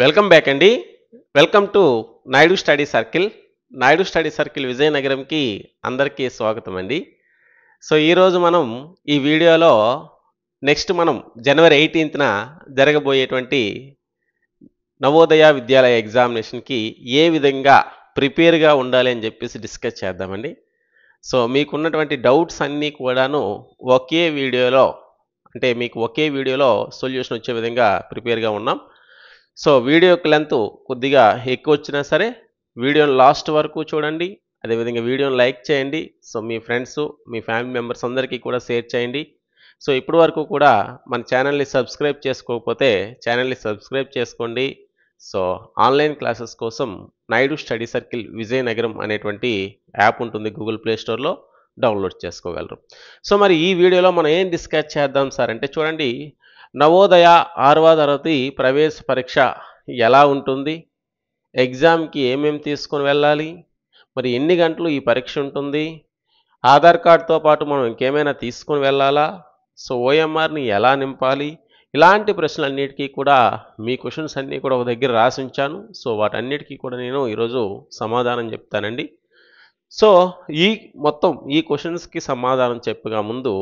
Welcome back అండి. Welcome to Naidu study circle. Naidu study circle విజయనగరంకి అందరికీ స్వాగతం అండి. సో ఈరోజు మనం ఈ వీడియోలో మనం జనవరి 18న జరగబోయేటువంటి నవోదయ విద్యాలయ ఎగ్జామినేషన్కి ఏ విధంగా ప్రిపేర్గా ఉండాలి అని చెప్పేసి డిస్కస్ చేద్దామండి. సో మీకున్నటువంటి డౌట్స్ అన్నీ కూడాను ఒకే వీడియోలో మీకు ఒకే వీడియోలో సొల్యూషన్ వచ్చే విధంగా ప్రిపేర్గా ఉన్నాం. సో వీడియోకి లెంత్ కొద్దిగా ఎక్కువ వచ్చినా సరే వీడియోని లాస్ట్ వరకు చూడండి. అదేవిధంగా వీడియోని లైక్ చేయండి. సో మీ ఫ్రెండ్స్, మీ ఫ్యామిలీ మెంబర్స్ అందరికీ కూడా షేర్ చేయండి. సో ఇప్పటి వరకు కూడా మన ఛానల్ని సబ్స్క్రైబ్ చేసుకోకపోతే ఛానల్ని సబ్స్క్రైబ్ చేసుకోండి. సో ఆన్లైన్ క్లాసెస్ కోసం నాయుడు స్టడీ సర్కిల్ విజయనగరం అనేటువంటి యాప్ ఉంటుంది, గూగుల్ ప్లే స్టోర్లో డౌన్లోడ్ చేసుకోగలరు. సో మరి ఈ వీడియోలో మనం ఏం డిస్కస్ చేద్దాం సార్ అంటే, చూడండి, నవోదయ 6వ తరగతి ప్రవేశ పరీక్ష ఎలా ఉంటుంది, ఎగ్జామ్కి ఏమేమి తీసుకొని వెళ్ళాలి, మరి ఎన్ని గంటలు ఈ పరీక్ష ఉంటుంది, ఆధార్ కార్డ్తో పాటు మనం ఇంకేమైనా తీసుకొని వెళ్ళాలా, సో ఓఎంఆర్ని ఎలా నింపాలి, ఇలాంటి ప్రశ్నలన్నిటికీ కూడా మీ క్వశ్చన్స్ అన్నీ కూడా ఒక దగ్గర రాసి ఉంచాను. సో వాటన్నిటికీ కూడా నేను ఈరోజు సమాధానం చెప్తానండి. సో ఈ క్వశ్చన్స్కి సమాధానం చెప్పగా ముందు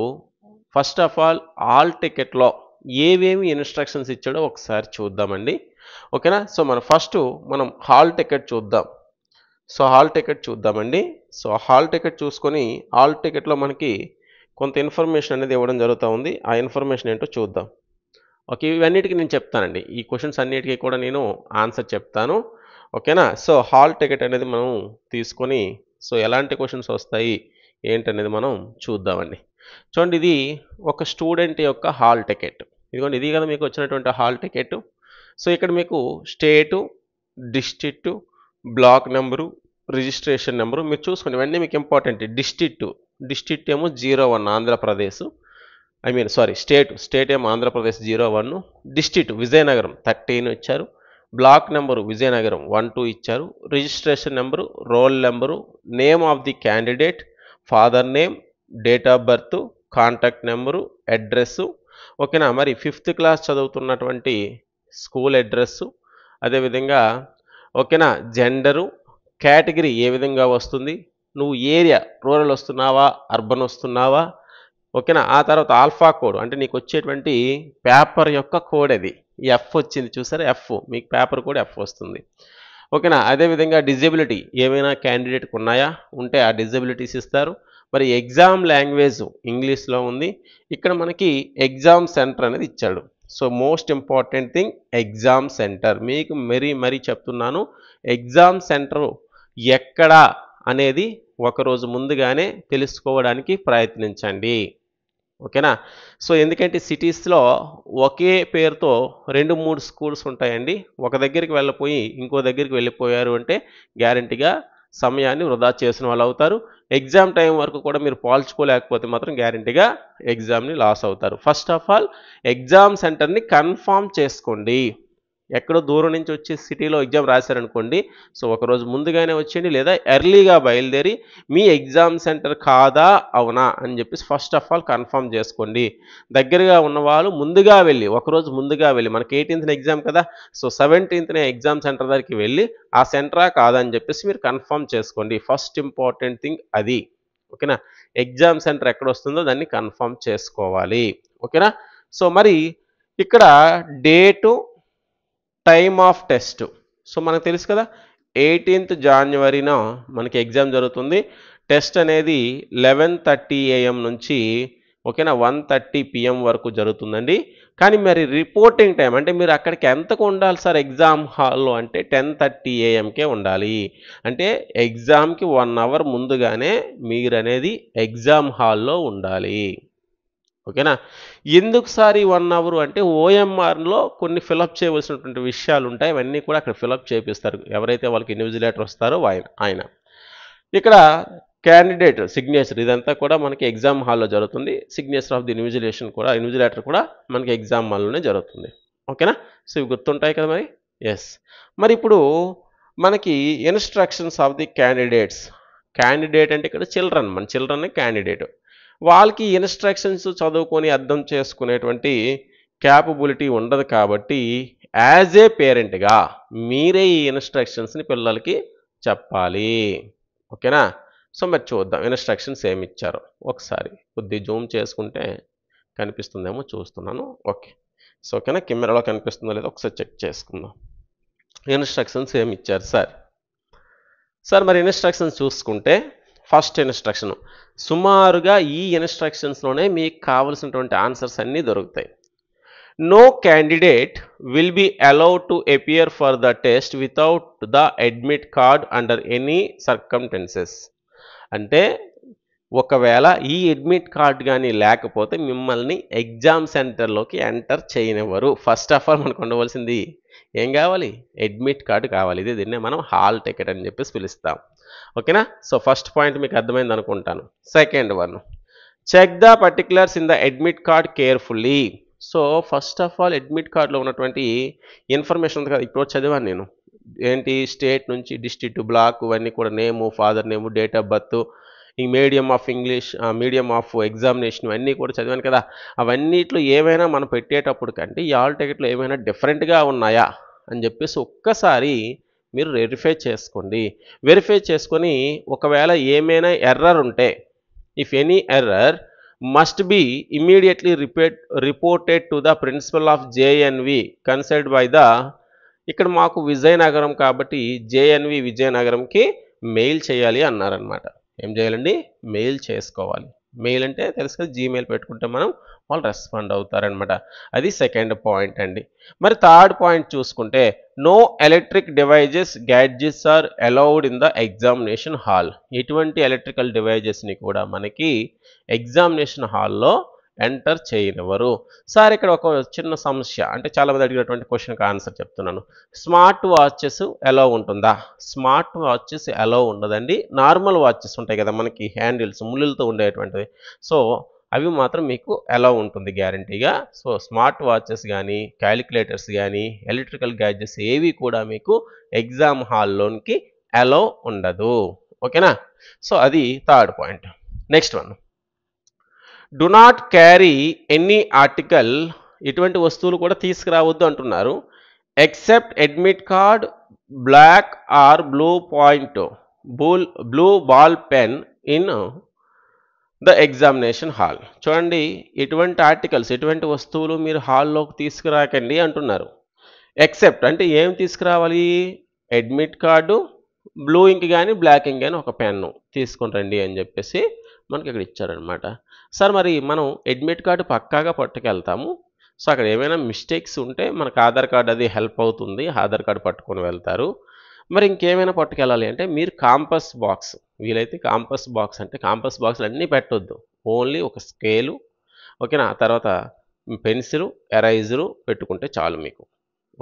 ఫస్ట్ ఆఫ్ ఆల్ టికెట్లో ఏవేమి ఇన్స్ట్రక్షన్స్ ఇచ్చాడో ఒకసారి చూద్దామండి. ఓకేనా? సో మనం హాల్ టికెట్ చూద్దాం. సో హాల్ టికెట్ చూద్దామండి. సో హాల్ టికెట్ చూసుకొని హాల్ టికెట్లో మనకి కొంత ఇన్ఫర్మేషన్ అనేది ఇవ్వడం జరుగుతూ ఉంది. ఆ ఇన్ఫర్మేషన్ ఏంటో చూద్దాం. ఓకే, ఇవన్నిటికీ నేను చెప్తానండి. ఈ క్వశ్చన్స్ అన్నిటికీ కూడా నేను ఆన్సర్ చెప్తాను. ఓకేనా? సో హాల్ టికెట్ అనేది మనం తీసుకొని సో ఎలాంటి క్వశ్చన్స్ వస్తాయి ఏంటనేది మనం చూద్దామండి. చూడండి, ఇది ఒక స్టూడెంట్ యొక్క హాల్ టికెట్. ఇదిగోండి, ఇది కదా మీకు వచ్చినటువంటి హాల్ టికెట్. సో ఇక్కడ మీకు state, district, block number, registration number మీరు చూసుకోండి. ఇవన్నీ మీకు ఇంపార్టెంట్. డిస్ట్రిక్ట్ ఏమో 01 ఆంధ్రప్రదేశ్, స్టేట్ ఏమో ఆంధ్రప్రదేశ్ 01, డిస్ట్రిక్ట్ విజయనగరం 13 ఇచ్చారు, బ్లాక్ నెంబరు విజయనగరం 12 ఇచ్చారు, registration number, roll number, name of the candidate, father name, date of birth, contact number, address. ఓకేనా? మరి 5th క్లాస్ చదువుతున్నటువంటి స్కూల్ అడ్రస్సు, అదేవిధంగా ఓకేనా జెండరు, కేటగిరీ ఏ విధంగా వస్తుంది, నువ్వు ఏరియా రూరల్ వస్తున్నావా, అర్బన్ వస్తున్నావా, ఓకేనా. ఆ తర్వాత ఆల్ఫా కోడ్ అంటే నీకు వచ్చేటువంటి పేపర్ యొక్క కోడ్, అది ఎఫ్ వచ్చింది చూసారా, ఎఫ్ మీకు పేపర్ కోడ్ ఎఫ్ వస్తుంది. ఓకేనా. అదేవిధంగా డిజబిలిటీ ఏమైనా క్యాండిడేట్కి ఉన్నాయా, ఉంటే ఆ డిజబిలిటీస్ ఇస్తారు. మరి ఎగ్జామ్ లాంగ్వేజ్ ఇంగ్లీష్లో ఉంది. ఇక్కడ మనకి ఎగ్జామ్ సెంటర్ అనేది ఇచ్చాడు. So most important thing exam centre. మీకు మరీ చెప్తున్నాను, ఎగ్జామ్ సెంటర్ ఎక్కడ అనేది ఒకరోజు ముందుగానే తెలుసుకోవడానికి ప్రయత్నించండి. ఓకేనా? సో ఎందుకంటే సిటీస్లో ఒకే పేరుతో 2-3 స్కూల్స్ ఉంటాయండి. ఒక దగ్గరికి వెళ్ళిపోయి ఇంకో దగ్గరికి వెళ్ళిపోయారు అంటే గ్యారంటీగా సమయాన్ని వృధా చేసిన వాళ్ళు అవుతారు. ఎగ్జామ్ టైం వరకు కూడా మీరు పోల్చుకోలేకపోతే మాత్రం గ్యారంటీగా ఎగ్జామ్ని లాస్ అవుతారు. ఫస్ట్ ఆఫ్ ఆల్ ఎగ్జామ్ సెంటర్ని కన్ఫర్మ్ చేసుకోండి. ఎక్కడో దూరం నుంచి వచ్చి సిటీలో ఎగ్జామ్ రాశారనుకోండి, సో ఒకరోజు ముందుగానే వచ్చేయండి, లేదా ఎర్లీగా బయలుదేరి మీ ఎగ్జామ్ సెంటర్ కాదా అవునా అని చెప్పేసి ఫస్ట్ ఆఫ్ ఆల్ కన్ఫర్మ్ చేసుకోండి. దగ్గరగా ఉన్న వాళ్ళు ముందుగా వెళ్ళి, ఒకరోజు ముందుగా వెళ్ళి, మనకి 18th ఎగ్జామ్ కదా, సో 17th ఎగ్జామ్ సెంటర్ దగ్గరికి వెళ్ళి ఆ సెంటరా కాదా అని చెప్పేసి మీరు కన్ఫర్మ్ చేసుకోండి. ఫస్ట్ ఇంపార్టెంట్ థింగ్ అది. ఓకేనా? ఎగ్జామ్ సెంటర్ ఎక్కడ వస్తుందో దాన్ని కన్ఫర్మ్ చేసుకోవాలి. ఓకేనా? సో మరి ఇక్కడ date, time of test. So మనకు తెలుసు కదా, 18th జనవరిన మనకి ఎగ్జామ్ జరుగుతుంది. టెస్ట్ అనేది 11:30 AM నుంచి ఓకేనా 1:30 PM వరకు జరుగుతుందండి. కానీ మరి రిపోర్టింగ్ టైం అంటే మీరు అక్కడికి ఎంతకు ఉండాలి సార్ ఎగ్జామ్ హాల్లో అంటే 10:30 AMకే ఉండాలి. అంటే ఎగ్జామ్కి 1 అవర్ ముందుగానే మీరు అనేది ఎగ్జామ్ హాల్లో ఉండాలి. ఓకేనా? ఎందుకు సార్ ఈ 1 అవర్ అంటే ఓఎంఆర్లో కొన్ని ఫిలప్ చేయవలసినటువంటి విషయాలు ఉంటాయి. అవన్నీ కూడా అక్కడ ఫిలప్ చేపిస్తారు ఎవరైతే వాళ్ళకి ఇన్విజిలేటర్ వస్తారో ఆయన. ఇక్కడ క్యాండిడేట్ సిగ్నేచర్ ఇదంతా కూడా మనకి ఎగ్జామ్ హాల్లో జరుగుతుంది. సిగ్నేచర్ ఆఫ్ ది ఇన్విజిలేటర్ కూడా మనకి ఎగ్జామ్ హాల్లోనే జరుగుతుంది. ఓకేనా? సో ఇవి గుర్తుంటాయి కదా మరి. ఎస్. మరి ఇప్పుడు మనకి ఇన్స్ట్రక్షన్స్ ఆఫ్ ది క్యాండిడేట్ అంటే ఇక్కడ చిల్డ్రన్ క్యాండిడేట్. వాళ్ళకి ఇన్స్ట్రక్షన్స్ చదువుకొని అర్థం చేసుకునేటువంటి క్యాపబిలిటీ ఉండదు కాబట్టి యాజ్ ఏ పేరెంట్గా మీరే ఈ ఇన్స్ట్రక్షన్స్ని పిల్లలకి చెప్పాలి. ఓకేనా? సో మరి చూద్దాం ఇన్స్ట్రక్షన్స్ ఏమి ఇచ్చారో. ఒకసారి కొద్ది జూమ్ చేసుకుంటే కనిపిస్తుందేమో చూస్తున్నాను. ఓకే. సో ఓకేనా, కెమెరాలో కనిపిస్తుందో లేదో ఒకసారి చెక్ చేసుకుందాం. ఇన్స్ట్రక్షన్స్ ఏమి ఇచ్చారు సార్ మరి ఇన్స్ట్రక్షన్స్ చూసుకుంటే ఫస్ట్ ఇన్స్ట్రక్షన్, సుమారుగా ఈ ఇన్స్ట్రక్షన్స్లోనే మీకు కావలసినటువంటి ఆన్సర్స్ అన్నీ దొరుకుతాయి. No candidate will be allowed to appear for the test without the admit card under any circumstances. అంటే ఒకవేళ ఈ అడ్మిట్ కార్డ్ కానీ లేకపోతే మిమ్మల్ని ఎగ్జామ్ సెంటర్లోకి ఎంటర్ చేయనివ్వరు. ఫస్ట్ ఆఫ్ ఆల్ మనకు ఉండవలసింది ఏం కావాలి? అడ్మిట్ కార్డు కావాలి. దీన్నే మనం హాల్ టికెట్ అని చెప్పేసి పిలుస్తాం. ఓకేనా? సో ఫస్ట్ పాయింట్ మీకు అర్థమైంది అనుకుంటాను. Second one, check the particulars in the admit card carefully. So first of all admit కార్డులో ఉన్నటువంటి ఇన్ఫర్మేషన్ ఉంది కదా, ఇప్పుడు చదివాను నేను. ఏంటి? స్టేట్ నుంచి డిస్ట్రిక్ట్, బ్లాక్, ఇవన్నీ కూడా name, father name, date of birth, ఈ medium of English, medium of examination, ఇవన్నీ కూడా చదివాను కదా. అవన్నిట్లో ఏమైనా మనం పెట్టేటప్పుడు కంటే ఈ హాల్ టికెట్లో ఏమైనా డిఫరెంట్గా ఉన్నాయా అని చెప్పేసి ఒక్కసారి మీరు వెరిఫై చేసుకోండి. వెరిఫై చేసుకొని ఒకవేళ ఏమైనా ఎర్రర్ ఉంటే, if any error must be immediately reported to the principal of JNV concerned by the, ఇక్కడ మాకు విజయనగరం కాబట్టి JNV విజయనగరంకి మెయిల్ చేయాలి అన్నారనమాట. ఏం చేయాలండి? మెయిల్ చేసుకోవాలి. మెయిల్ అంటే తెలుసు కదా, జీమెయిల్ పెట్టుకుంటే మనం వాళ్ళు రెస్పాండ్ అవుతారనమాట. అది సెకండ్ పాయింట్ అండి. మరి థర్డ్ పాయింట్ చూసుకుంటే, no electric devices gadgets are allowed in the examination hall. ఎటువంటి ఎలక్ట్రికల్ డివైజెస్ని కూడా మనకి ఎగ్జామినేషన్ హాల్లో ఎంటర్ చేయనివ్వరు. సార్ ఇక్కడ ఒక చిన్న సమస్య, అంటే చాలామంది అడిగినటువంటి క్వశ్చన్కి ఆన్సర్ చెప్తున్నాను. స్మార్ట్ వాచెస్ ఎలా ఉంటుందా? స్మార్ట్ వాచెస్ ఎలా ఉండదండి. నార్మల్ వాచెస్ ఉంటాయి కదా మనకి, హ్యాండిల్స్ ముళ్ళులతో ఉండేటువంటివి. సో అవి మాత్రం మీకు ఎలా ఉంటుంది గ్యారంటీగా. సో స్మార్ట్ వాచెస్ కానీ, క్యాలిక్యులేటర్స్ కానీ, ఎలక్ట్రికల్ గ్యాడ్జెట్స్ ఏవి కూడా మీకు ఎగ్జామ్ హాల్లోనికి అలో ఉండదు. ఓకేనా? సో అది third point. Next one, do not carry any article, ఎటువంటి వస్తువులు కూడా తీసుకురావద్దు అంటున్నారు, except admit card, black or blue point, blue ball pen in the examination hall. చూడండి, ఎటువంటి ఆర్టికల్స్, ఎటువంటి వస్తువులు మీరు హాల్లోకి తీసుకురాకండి అంటున్నారు. ఎక్సెప్ట్ అంటే ఏం తీసుకురావాలి? అడ్మిట్ కార్డు, బ్లూ ఇంక్ కానీ బ్లాక్ ఇంక్ కానీ ఒక పెన్ను తీసుకొని రండి అని చెప్పేసి మనకి ఇక్కడ ఇచ్చారనమాట. సార్ మరి మనం అడ్మిట్ కార్డు పక్కాగా పట్టుకెళ్తాము. సో అక్కడ ఏమైనా మిస్టేక్స్ ఉంటే మనకు ఆధార్ కార్డు అది హెల్ప్ అవుతుంది, ఆధార్ కార్డు పట్టుకొని వెళ్తారు. మరి ఇంకేమైనా పట్టుకెళ్ళాలి అంటే మీరు కాంపస్ బాక్స్, వీలైతే కాంపస్ బాక్స్, అంటే కాంపస్ బాక్స్లు అన్నీ పెట్టొద్దు, ఓన్లీ ఒక స్కేలు, ఓకేనా, తర్వాత పెన్సిల్, ఎరైజరు పెట్టుకుంటే చాలు మీకు.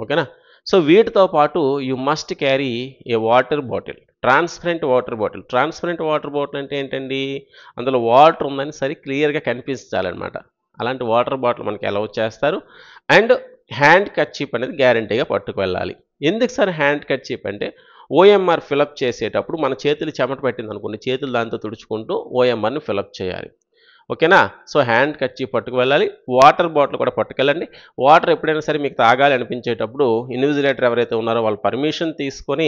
ఓకేనా? సో వీటితో పాటు you must carry A water bottle, transparent water bottle. Transparent water bottle అంటే ఏంటండి? అందులో వాటర్ ఉందని సరి క్లియర్గా కనిపించాలన్నమాట. అలాంటి వాటర్ బాటిల్ మనకి అలౌ చేస్తారు. అండ్ హ్యాండ్ కర్చీప్ అనేది గ్యారంటీగా పట్టుకు వెళ్ళాలి. ఎందుకు సార్ హ్యాండ్ కర్చీప్ అంటే, ఓఎంఆర్ ఫిలప్ చేసేటప్పుడు మన చేతులు చెమట పట్టింది అనుకోండి, చేతులు దాంతో తుడుచుకుంటూ ఓఎంఆర్ని ఫిలప్ చేయాలి. ఓకేనా? సో హ్యాండ్ కర్చీప్ పట్టుకు వెళ్ళాలి. వాటర్ బాటిల్ కూడా పట్టుకెళ్ళండి. వాటర్ ఎప్పుడైనా సరే మీకు తాగాలి అనిపించేటప్పుడు ఇన్విజిలేటర్ ఎవరైతే ఉన్నారో వాళ్ళు పర్మిషన్ తీసుకొని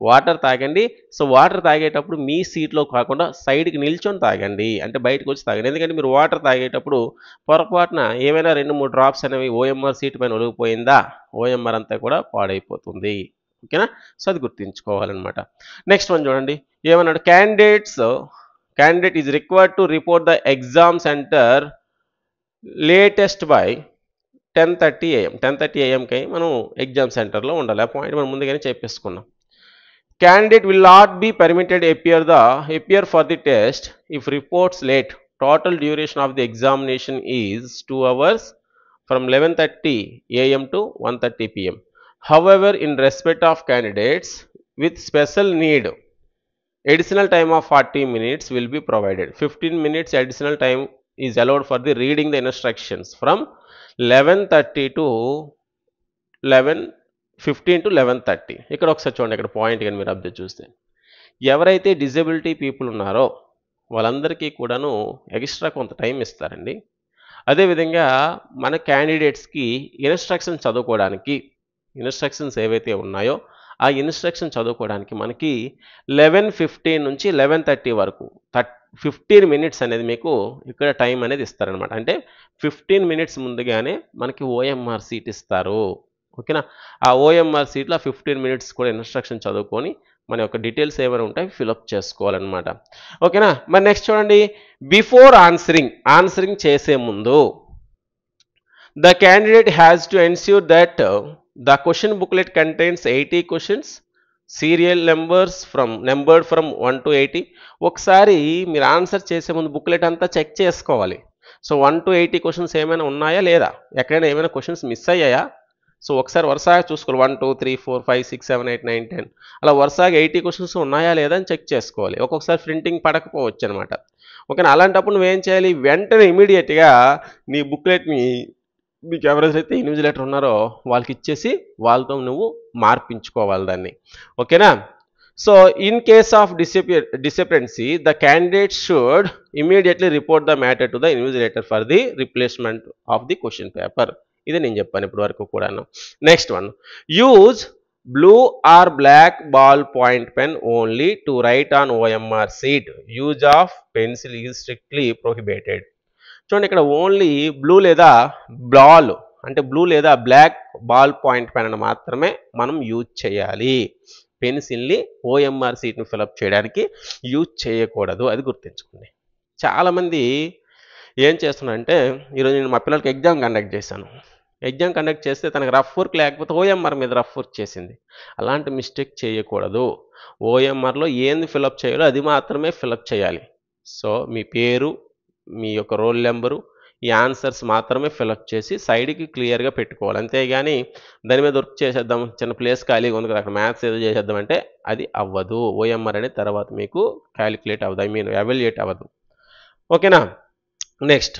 వాటర్ తాగండి. సో వాటర్ తాగేటప్పుడు మీ సీట్లో కాకుండా సైడ్కి నిల్చొని తాగండి, అంటే బయటకు వచ్చి తాగండి. ఎందుకంటే మీరు వాటర్ తాగేటప్పుడు పొరపాటున ఏమైనా 2-3 డ్రాప్స్ అనేవి ఓఎంఆర్ సీట్ పైన ఒలిగిపోయిందా, ఓఎంఆర్ అంతా కూడా పాడైపోతుంది. ఓకేనా? సో అది గుర్తుంచుకోవాలన్నమాట. నెక్స్ట్ వన్ చూడండి, ఏమన్నాడు? candidate is required to report the exam center latest by 10:30 AM. 10:30 AMకి మనం ఎగ్జామ్ సెంటర్లో ఉండాలి. ఆ పాయింట్ మనం ముందుగానే చెప్పేసుకున్నాం. Candidate will not be permitted appear for the test if reports late. Total duration of the examination is 2 hours from 11:30 AM to 1:30 PM. However, in respect of candidates with special need, additional time of 40 minutes will be provided. 15 minutes additional time is allowed for the reading the instructions from 11:30 to 11:15 to 11:30. ఇక్కడ ఒకసారి చూడండి, ఇక్కడ point కానీ మీరు observe చూస్తే, ఎవరైతే disability people ఉన్నారో వాళ్ళందరికీ కూడాను ఎక్స్ట్రా కొంత టైం ఇస్తారండి. అదేవిధంగా మన క్యాండిడేట్స్కి ఇన్స్ట్రక్షన్ చదువుకోవడానికి ఇన్స్ట్రక్షన్స్ ఏవైతే ఉన్నాయో ఆ ఇన్స్ట్రక్షన్ చదువుకోవడానికి మనకి 11:15 నుంచి 11:30 వరకు 15 మినిట్స్ అనేది మీకు ఇక్కడ టైం అనేది ఇస్తారనమాట. అంటే 15 మినిట్స్ ముందుగానే మనకి ఓఎంఆర్ సీట్ ఇస్తారు. ఓకేనా? ఆ ఓఎంఆర్ సీట్లో 15 మినిట్స్ కూడా ఇన్స్ట్రక్షన్ చదువుకొని మన యొక్క డీటెయిల్స్ ఏమైనా ఉంటాయి ఫిలప్ చేసుకోవాలన్నమాట. ఓకేనా? మరి నెక్స్ట్ చూడండి, బిఫోర్ ఆన్సరింగ్ చేసే ముందు the candidate has to ensure that the question booklet contains 80 questions, serial numbers numbered from 1 to 80. ఒకసారి మీరు ఆన్సర్ చేసే ముందు బుక్లెట్ అంతా చెక్ చేసుకోవాలి. సో 1 to 80 క్వశ్చన్స్ ఏమైనా ఉన్నాయా లేదా, ఎక్కడైనా ఏమైనా క్వశ్చన్స్ మిస్ అయ్యాయా, సో ఒకసారి వరుసగా చూసుకోవాలి. 1 2 3 4 5 6 7 8 9 10 అలా వరుసగా 80 క్వశ్చన్స్ ఉన్నాయా లేదా అని చెక్ చేసుకోవాలి. ఒక్కొక్కసారి ప్రింటింగ్ పడకపోవచ్చు అనమాట. ఓకేనా? అలాంటప్పుడు నువ్వేం చేయాలి, వెంటనే ఇమీడియట్గా నీ బుక్లెట్ని మీకు ఎవరైతే ఇన్విజిలేటర్ ఉన్నారో వాళ్ళకి ఇచ్చేసి వాళ్ళతో నువ్వు మార్పించుకోవాలి దాన్ని. ఓకేనా? So in case of discrepancy the candidate should immediately report the matter to the invigilator for the replacement of the question paper. ఇదే నేను చెప్పాను ఇప్పటి వరకు కూడాను. Next one, use blue or black ball point pen only to write on OMR sheet. Use of pencil is strictly prohibited. చూడండి, ఇక్కడ only blue లేదా blue లేదా బ్లాక్ బాల్ పాయింట్ పెన్ మాత్రమే మనం యూజ్ చేయాలి. పెన్సిల్ని OMR సీట్ని ఫిలప్ చేయడానికి యూజ్ చేయకూడదు, అది గుర్తుంచుకోండి. చాలామంది ఏం చేస్తున్నారంటే, ఈరోజు నేను మా పిల్లలకి ఎగ్జామ్ కండక్ట్ చేశాను. ఎగ్జామ్ కండక్ట్ చేస్తే తనకు రఫ్ వర్క్ లేకపోతే OMR మీద రఫ్ వర్క్ చేసింది. అలాంటి మిస్టేక్ చేయకూడదు. OMRలో ఏంది ఫిలప్ చేయాలో అది మాత్రమే ఫిలప్ చేయాలి. సో మీ పేరు, మీ యొక్క రోల్ నెంబరు, ఈ ఆన్సర్స్ మాత్రమే ఫిలప్ చేసి సైడ్కి క్లియర్గా పెట్టుకోవాలి. అంతేగాని దాని మీద వర్క్ చేసేద్దాం, చిన్న ప్లేస్ ఖాళీగా ఉంది కదా అక్కడ మ్యాథ్స్ ఏదో చేసేద్దామంటే అది అవ్వదు. OMR అనేది తర్వాత మీకు క్యాలిక్యులేట్ అవ్వదు, ఎవాల్యుయేట్ అవ్వదు. ఓకేనా? నెక్స్ట్,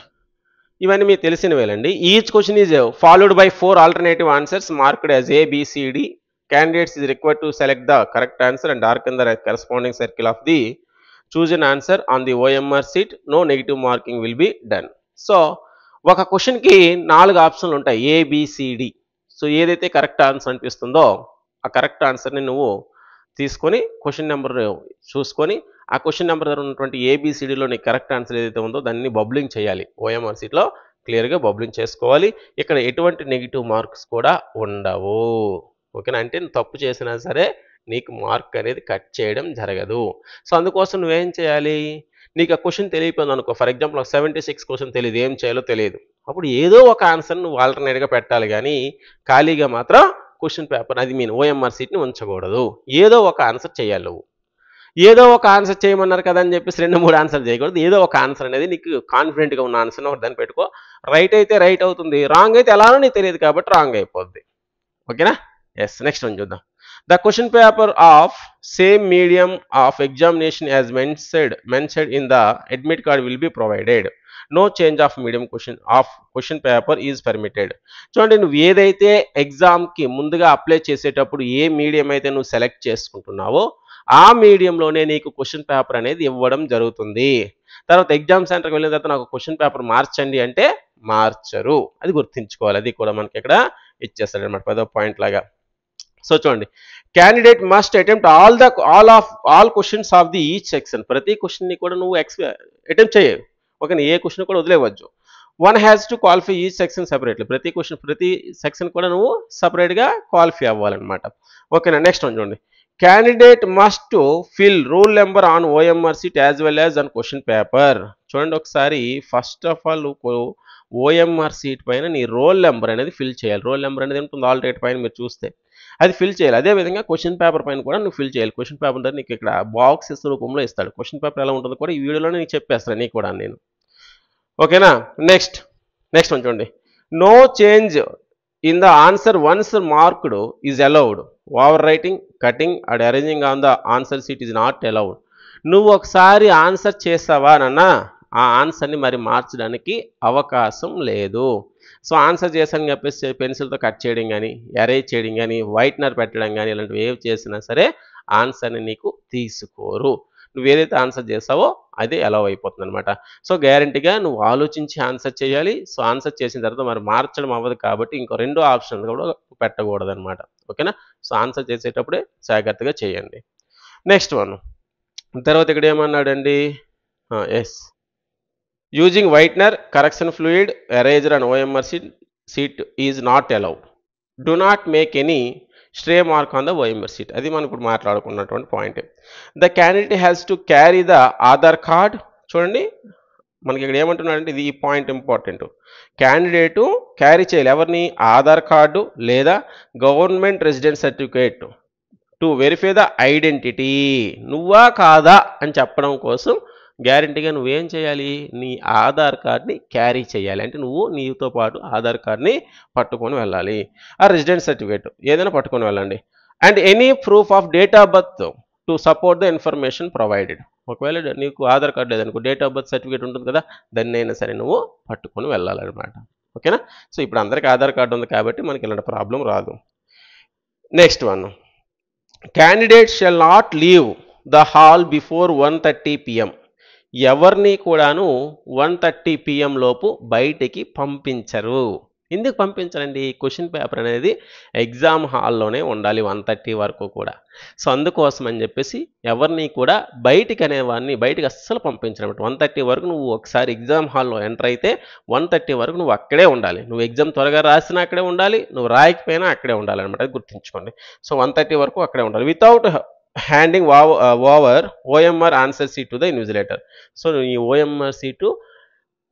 ఇవన్నీ మీకు తెలిసినవేలండి. Each question is followed by 4 alternative answers marked as ABCD. Candidates is required to select the correct answer and darken the corresponding circle of the chosen answer on the OMR sheet. No negative marking will be done. So ఒక క్వశ్చన్కి 4 ఆప్షన్లు ఉంటాయి, ABCD. So ఏదైతే correct answer అనిపిస్తుందో ఆ correct ఆన్సర్ని నువ్వు తీసుకొని క్వశ్చన్ నెంబర్ చూసుకొని ఆ క్వశ్చన్ నెంబర్ దగ్గర ఉన్నటువంటి ABCDలో నీ కరెక్ట్ ఆన్సర్ ఏదైతే ఉందో దాన్ని బబ్లింగ్ చేయాలి. OMR సీట్లో క్లియర్గా బబ్లింగ్ చేసుకోవాలి. ఇక్కడ ఎటువంటి నెగిటివ్ మార్క్స్ కూడా ఉండవు. ఓకేనా? అంటే నువ్వు తప్పు చేసినా సరే నీకు మార్క్ అనేది కట్ చేయడం జరగదు. సో అందుకోసం నువ్వేం చేయాలి, నీకు ఆ క్వశ్చన్ తెలియపోయింది అనుకో, ఫర్ ఎగ్జాంపుల్ 76 క్వశ్చన్ తెలియదు, ఏం చేయాలో తెలియదు, అప్పుడు ఏదో ఒక ఆన్సర్ నువ్వు ఆల్టర్నేట్గా పెట్టాలి. కానీ ఖాళీగా మాత్రం క్వశ్చన్ పేపర్ అది మీన్ OMR సీట్ని ఉంచకూడదు. ఏదో ఒక ఆన్సర్ చేయాలి. నువ్వు ఏదో ఒక ఆన్సర్ చేయమన్నారు కదా అని చెప్పేసి 2-3 ఆన్సర్ చేయకూడదు. ఏదో ఒక ఆన్సర్ అనేది నీకు కాన్ఫిడెంట్గా ఉన్న ఆన్సర్ ఒకటి దాన్ని పెట్టుకో. రైట్ అయితే రైట్ అవుతుంది, రాంగ్ అయితే ఎలానో నీకు తెలియదు కాబట్టి రాంగ్ అయిపోద్ది. ఓకేనా? ఎస్, నెక్స్ట్ వన్ చూద్దాం. The question paper of same medium of examination as mentioned in the admit card will be provided. No change of medium question paper is permitted. చూడండి, నువ్వు ఏదైతే ఎగ్జామ్కి ముందుగా అప్లై చేసేటప్పుడు ఏ మీడియం అయితే నువ్వు సెలెక్ట్ చేసుకుంటున్నావో ఆ మీడియంలోనే నీకు క్వశ్చన్ పేపర్ అనేది ఇవ్వడం జరుగుతుంది. తర్వాత ఎగ్జామ్ సెంటర్కి వెళ్ళిన తర్వాత నాకు క్వశ్చన్ పేపర్ మార్చండి అంటే మార్చరు, అది గుర్తుంచుకోవాలి. అది కూడా మనకి ఇక్కడ ఇచ్చేస్తాడు అనమాట 10వ పాయింట్ లాగా. సో చూడండి, candidate must attempt all questions of the each section. ప్రతి క్వశ్చన్ని కూడా నువ్వు అటెంప్ట్ చేయవు. ఓకేనా? ఏ క్వశ్చన్ కూడా వదిలేవచ్చు. One has to qualify each section separately. ప్రతి సెక్షన్ కూడా నువ్వు సపరేట్గా క్వాలిఫై అవ్వాలన్నమాట. ఓకేనా? నెక్స్ట్ వన్ చూడండి, candidate must fill roll number on OMR sheet as well as on question paper. చూడండి, ఒకసారి first of all OMR sheet పైన నీ రోల్ నెంబర్ అనేది ఫిల్ చేయాలి. రోల్ నెంబర్ అనేది ఉంటుంది ఆల్రెడీ పైన మీరు చూస్తే, అది ఫిల్ చేయాలి. అదేవిధంగా క్వశ్చన్ పేపర్ పైన కూడా నువ్వు ఫిల్ చేయాలి. క్వశ్చన్ పేపర్ దగ్గర నీకు ఇక్కడ బాక్సెస్ రూపంలో ఇస్తాడు. క్వశ్చన్ పేపర్ ఎలా ఉంటుందో కూడా ఈ వీడియోలో నీకు చెప్పేస్తాను నీకు కూడా నేను. ఓకేనా? నెక్స్ట్ వన్ చూడండి, no change in the answer once marked is allowed. Over writing, cutting and arranging on the answer sheet is not allowed. నువ్వు ఒకసారి ఆన్సర్ చేస్తావా నాన్న, ఆ ఆన్సర్ని మరి మార్చడానికి అవకాశం లేదు. సో ఆన్సర్ చేశాను చెప్పేసి పెన్సిల్తో కట్ చేయడం కానీ, ఎరేజ్ చేయడం కానీ, వైట్నర్ పెట్టడం కానీ ఇలాంటివి ఏవి చేసినా సరే ఆన్సర్ని నీకు తీసుకోరు. నువ్వు ఏదైతే ఆన్సర్ చేసావో అదే అలౌ అయిపోతుంది అనమాట. సో గ్యారంటీగా నువ్వు ఆలోచించి ఆన్సర్ చేయాలి. సో ఆన్సర్ చేసిన తర్వాత మరి మార్చడం అవ్వదు కాబట్టి ఇంకో 2 ఆప్షన్ కూడా పెట్టకూడదు అనమాట. ఓకేనా. సో ఆన్సర్ చేసేటప్పుడే జాగ్రత్తగా చేయండి. నెక్స్ట్ వన్ తర్వాత ఇక్కడ ఏమన్నాడండి, as using whitener, correction fluid, eraser and OMR sheet is not allowed. Do not make any stray mark on the OMR sheet. అది మనం ఇప్పుడు మాట్లాడుకున్నటువంటి point. The candidate has to carry the Aadhaar card. చూడండి మనకి ఇక్కడ ఏమంటున్నాడంటే ఇది ఈ పాయింట్ ఇంపార్టెంట్. క్యాండిడేటు క్యారీ చేయాలి ఎవరిని, ఆధార్ కార్డు లేదా government resident certificate to verify the identity. నువ్వా కాదా అని చెప్పడం కోసం గ్యారంటీగా నువ్వేం చేయాలి, నీ ఆధార్ కార్డ్ని క్యారీ చేయాలి. అంటే నువ్వు నీతో పాటు ఆధార్ కార్డ్ని పట్టుకొని వెళ్ళాలి. ఆ రెసిడెంట్ సర్టిఫికేట్ ఏదైనా పట్టుకొని వెళ్ళండి. And any proof of date of birth to support the information provided. ఒకవేళ నీకు ఆధార్ కార్డు లేదనుకో డేట్ ఆఫ్ బర్త్ సర్టిఫికేట్ ఉంటుంది కదా, దాన్ని అయినా సరే నువ్వు పట్టుకొని వెళ్ళాలన్నమాట. ఓకేనా. సో ఇప్పుడు అందరికీ ఆధార్ కార్డు ఉంది కాబట్టి మనకి ఇలాంటి ప్రాబ్లం రాదు. Next one, candidate shall not leave the hall before 1:30 PM. ఎవరిని కూడాను 1:30 PM లోపు బయటికి పంపించరు. ఎందుకు పంపించరండి, క్వశ్చన్ పేపర్ అనేది ఎగ్జామ్ హాల్లోనే ఉండాలి 1:30 వరకు కూడా. సో అందుకోసం అని చెప్పేసి ఎవరిని కూడా బయటికి అనేవాడిని బయటికి అస్సలు పంపించరు. 1:30 వరకు నువ్వు ఒకసారి ఎగ్జామ్ హాల్లో ఎంటర్ అయితే 1:30 వరకు నువ్వు అక్కడే ఉండాలి. నువ్వు ఎగ్జామ్ త్వరగా రాసినా అక్కడే ఉండాలి, నువ్వు రాయకపోయినా అక్కడే ఉండాలి అనమాట. గుర్తుంచుకోండి. సో 1:30 వరకు అక్కడే ఉండాలి. Without handing over OMR answer sheet to the invigilator. So ఈ ఓఎంఆర్ షీటు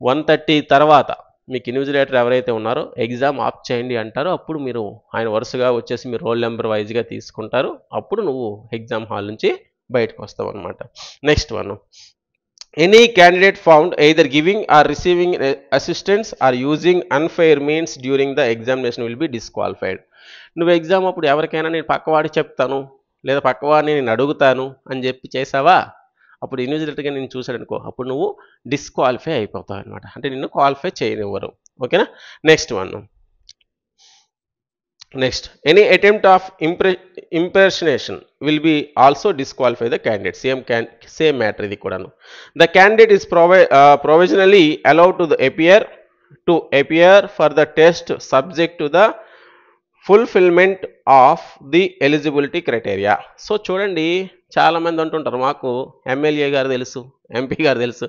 1:30 తర్వాత మీకు ఇన్విజిలేటర్ ఎవరైతే ఉన్నారో ఎగ్జామ్ ఆఫ్ చేయండి అంటారో అప్పుడు మీరు ఆయన వరుసగా వచ్చేసి మీరు రోల్ నెంబర్ వైజ్గా తీసుకుంటారు. అప్పుడు నువ్వు ఎగ్జామ్ హాల్ నుంచి బయటకు వస్తావు అనమాట. Next one, any candidate found either giving or receiving assistance or using unfair means during the examination will be disqualified. నువ్వు ఎగ్జామ్ అప్పుడు ఎవరికైనా నేను పక్కవాడికి చెప్తాను లేదా పక్కవాడిని నేను అడుగుతాను అని చెప్పి చేసావా, అప్పుడు ఇన్విజిలేటర్గా నేను చూసాడు అనుకో అప్పుడు నువ్వు డిస్క్వాలిఫై అయిపోతావు అనమాట. అంటే నిన్ను క్వాలిఫై చేయనివ్వరు. ఓకేనా. Next one, next any attempt of impersonation will be also disqualify the candidate. Same matter ఇది కూడాను. The candidate is provisionally allowed to appear for the test subject to the fulfilment of the eligibility criteria. So చూడండి చాలామంది అంటుంటారు మాకు MLA గారు తెలుసు, MP గారు తెలుసు,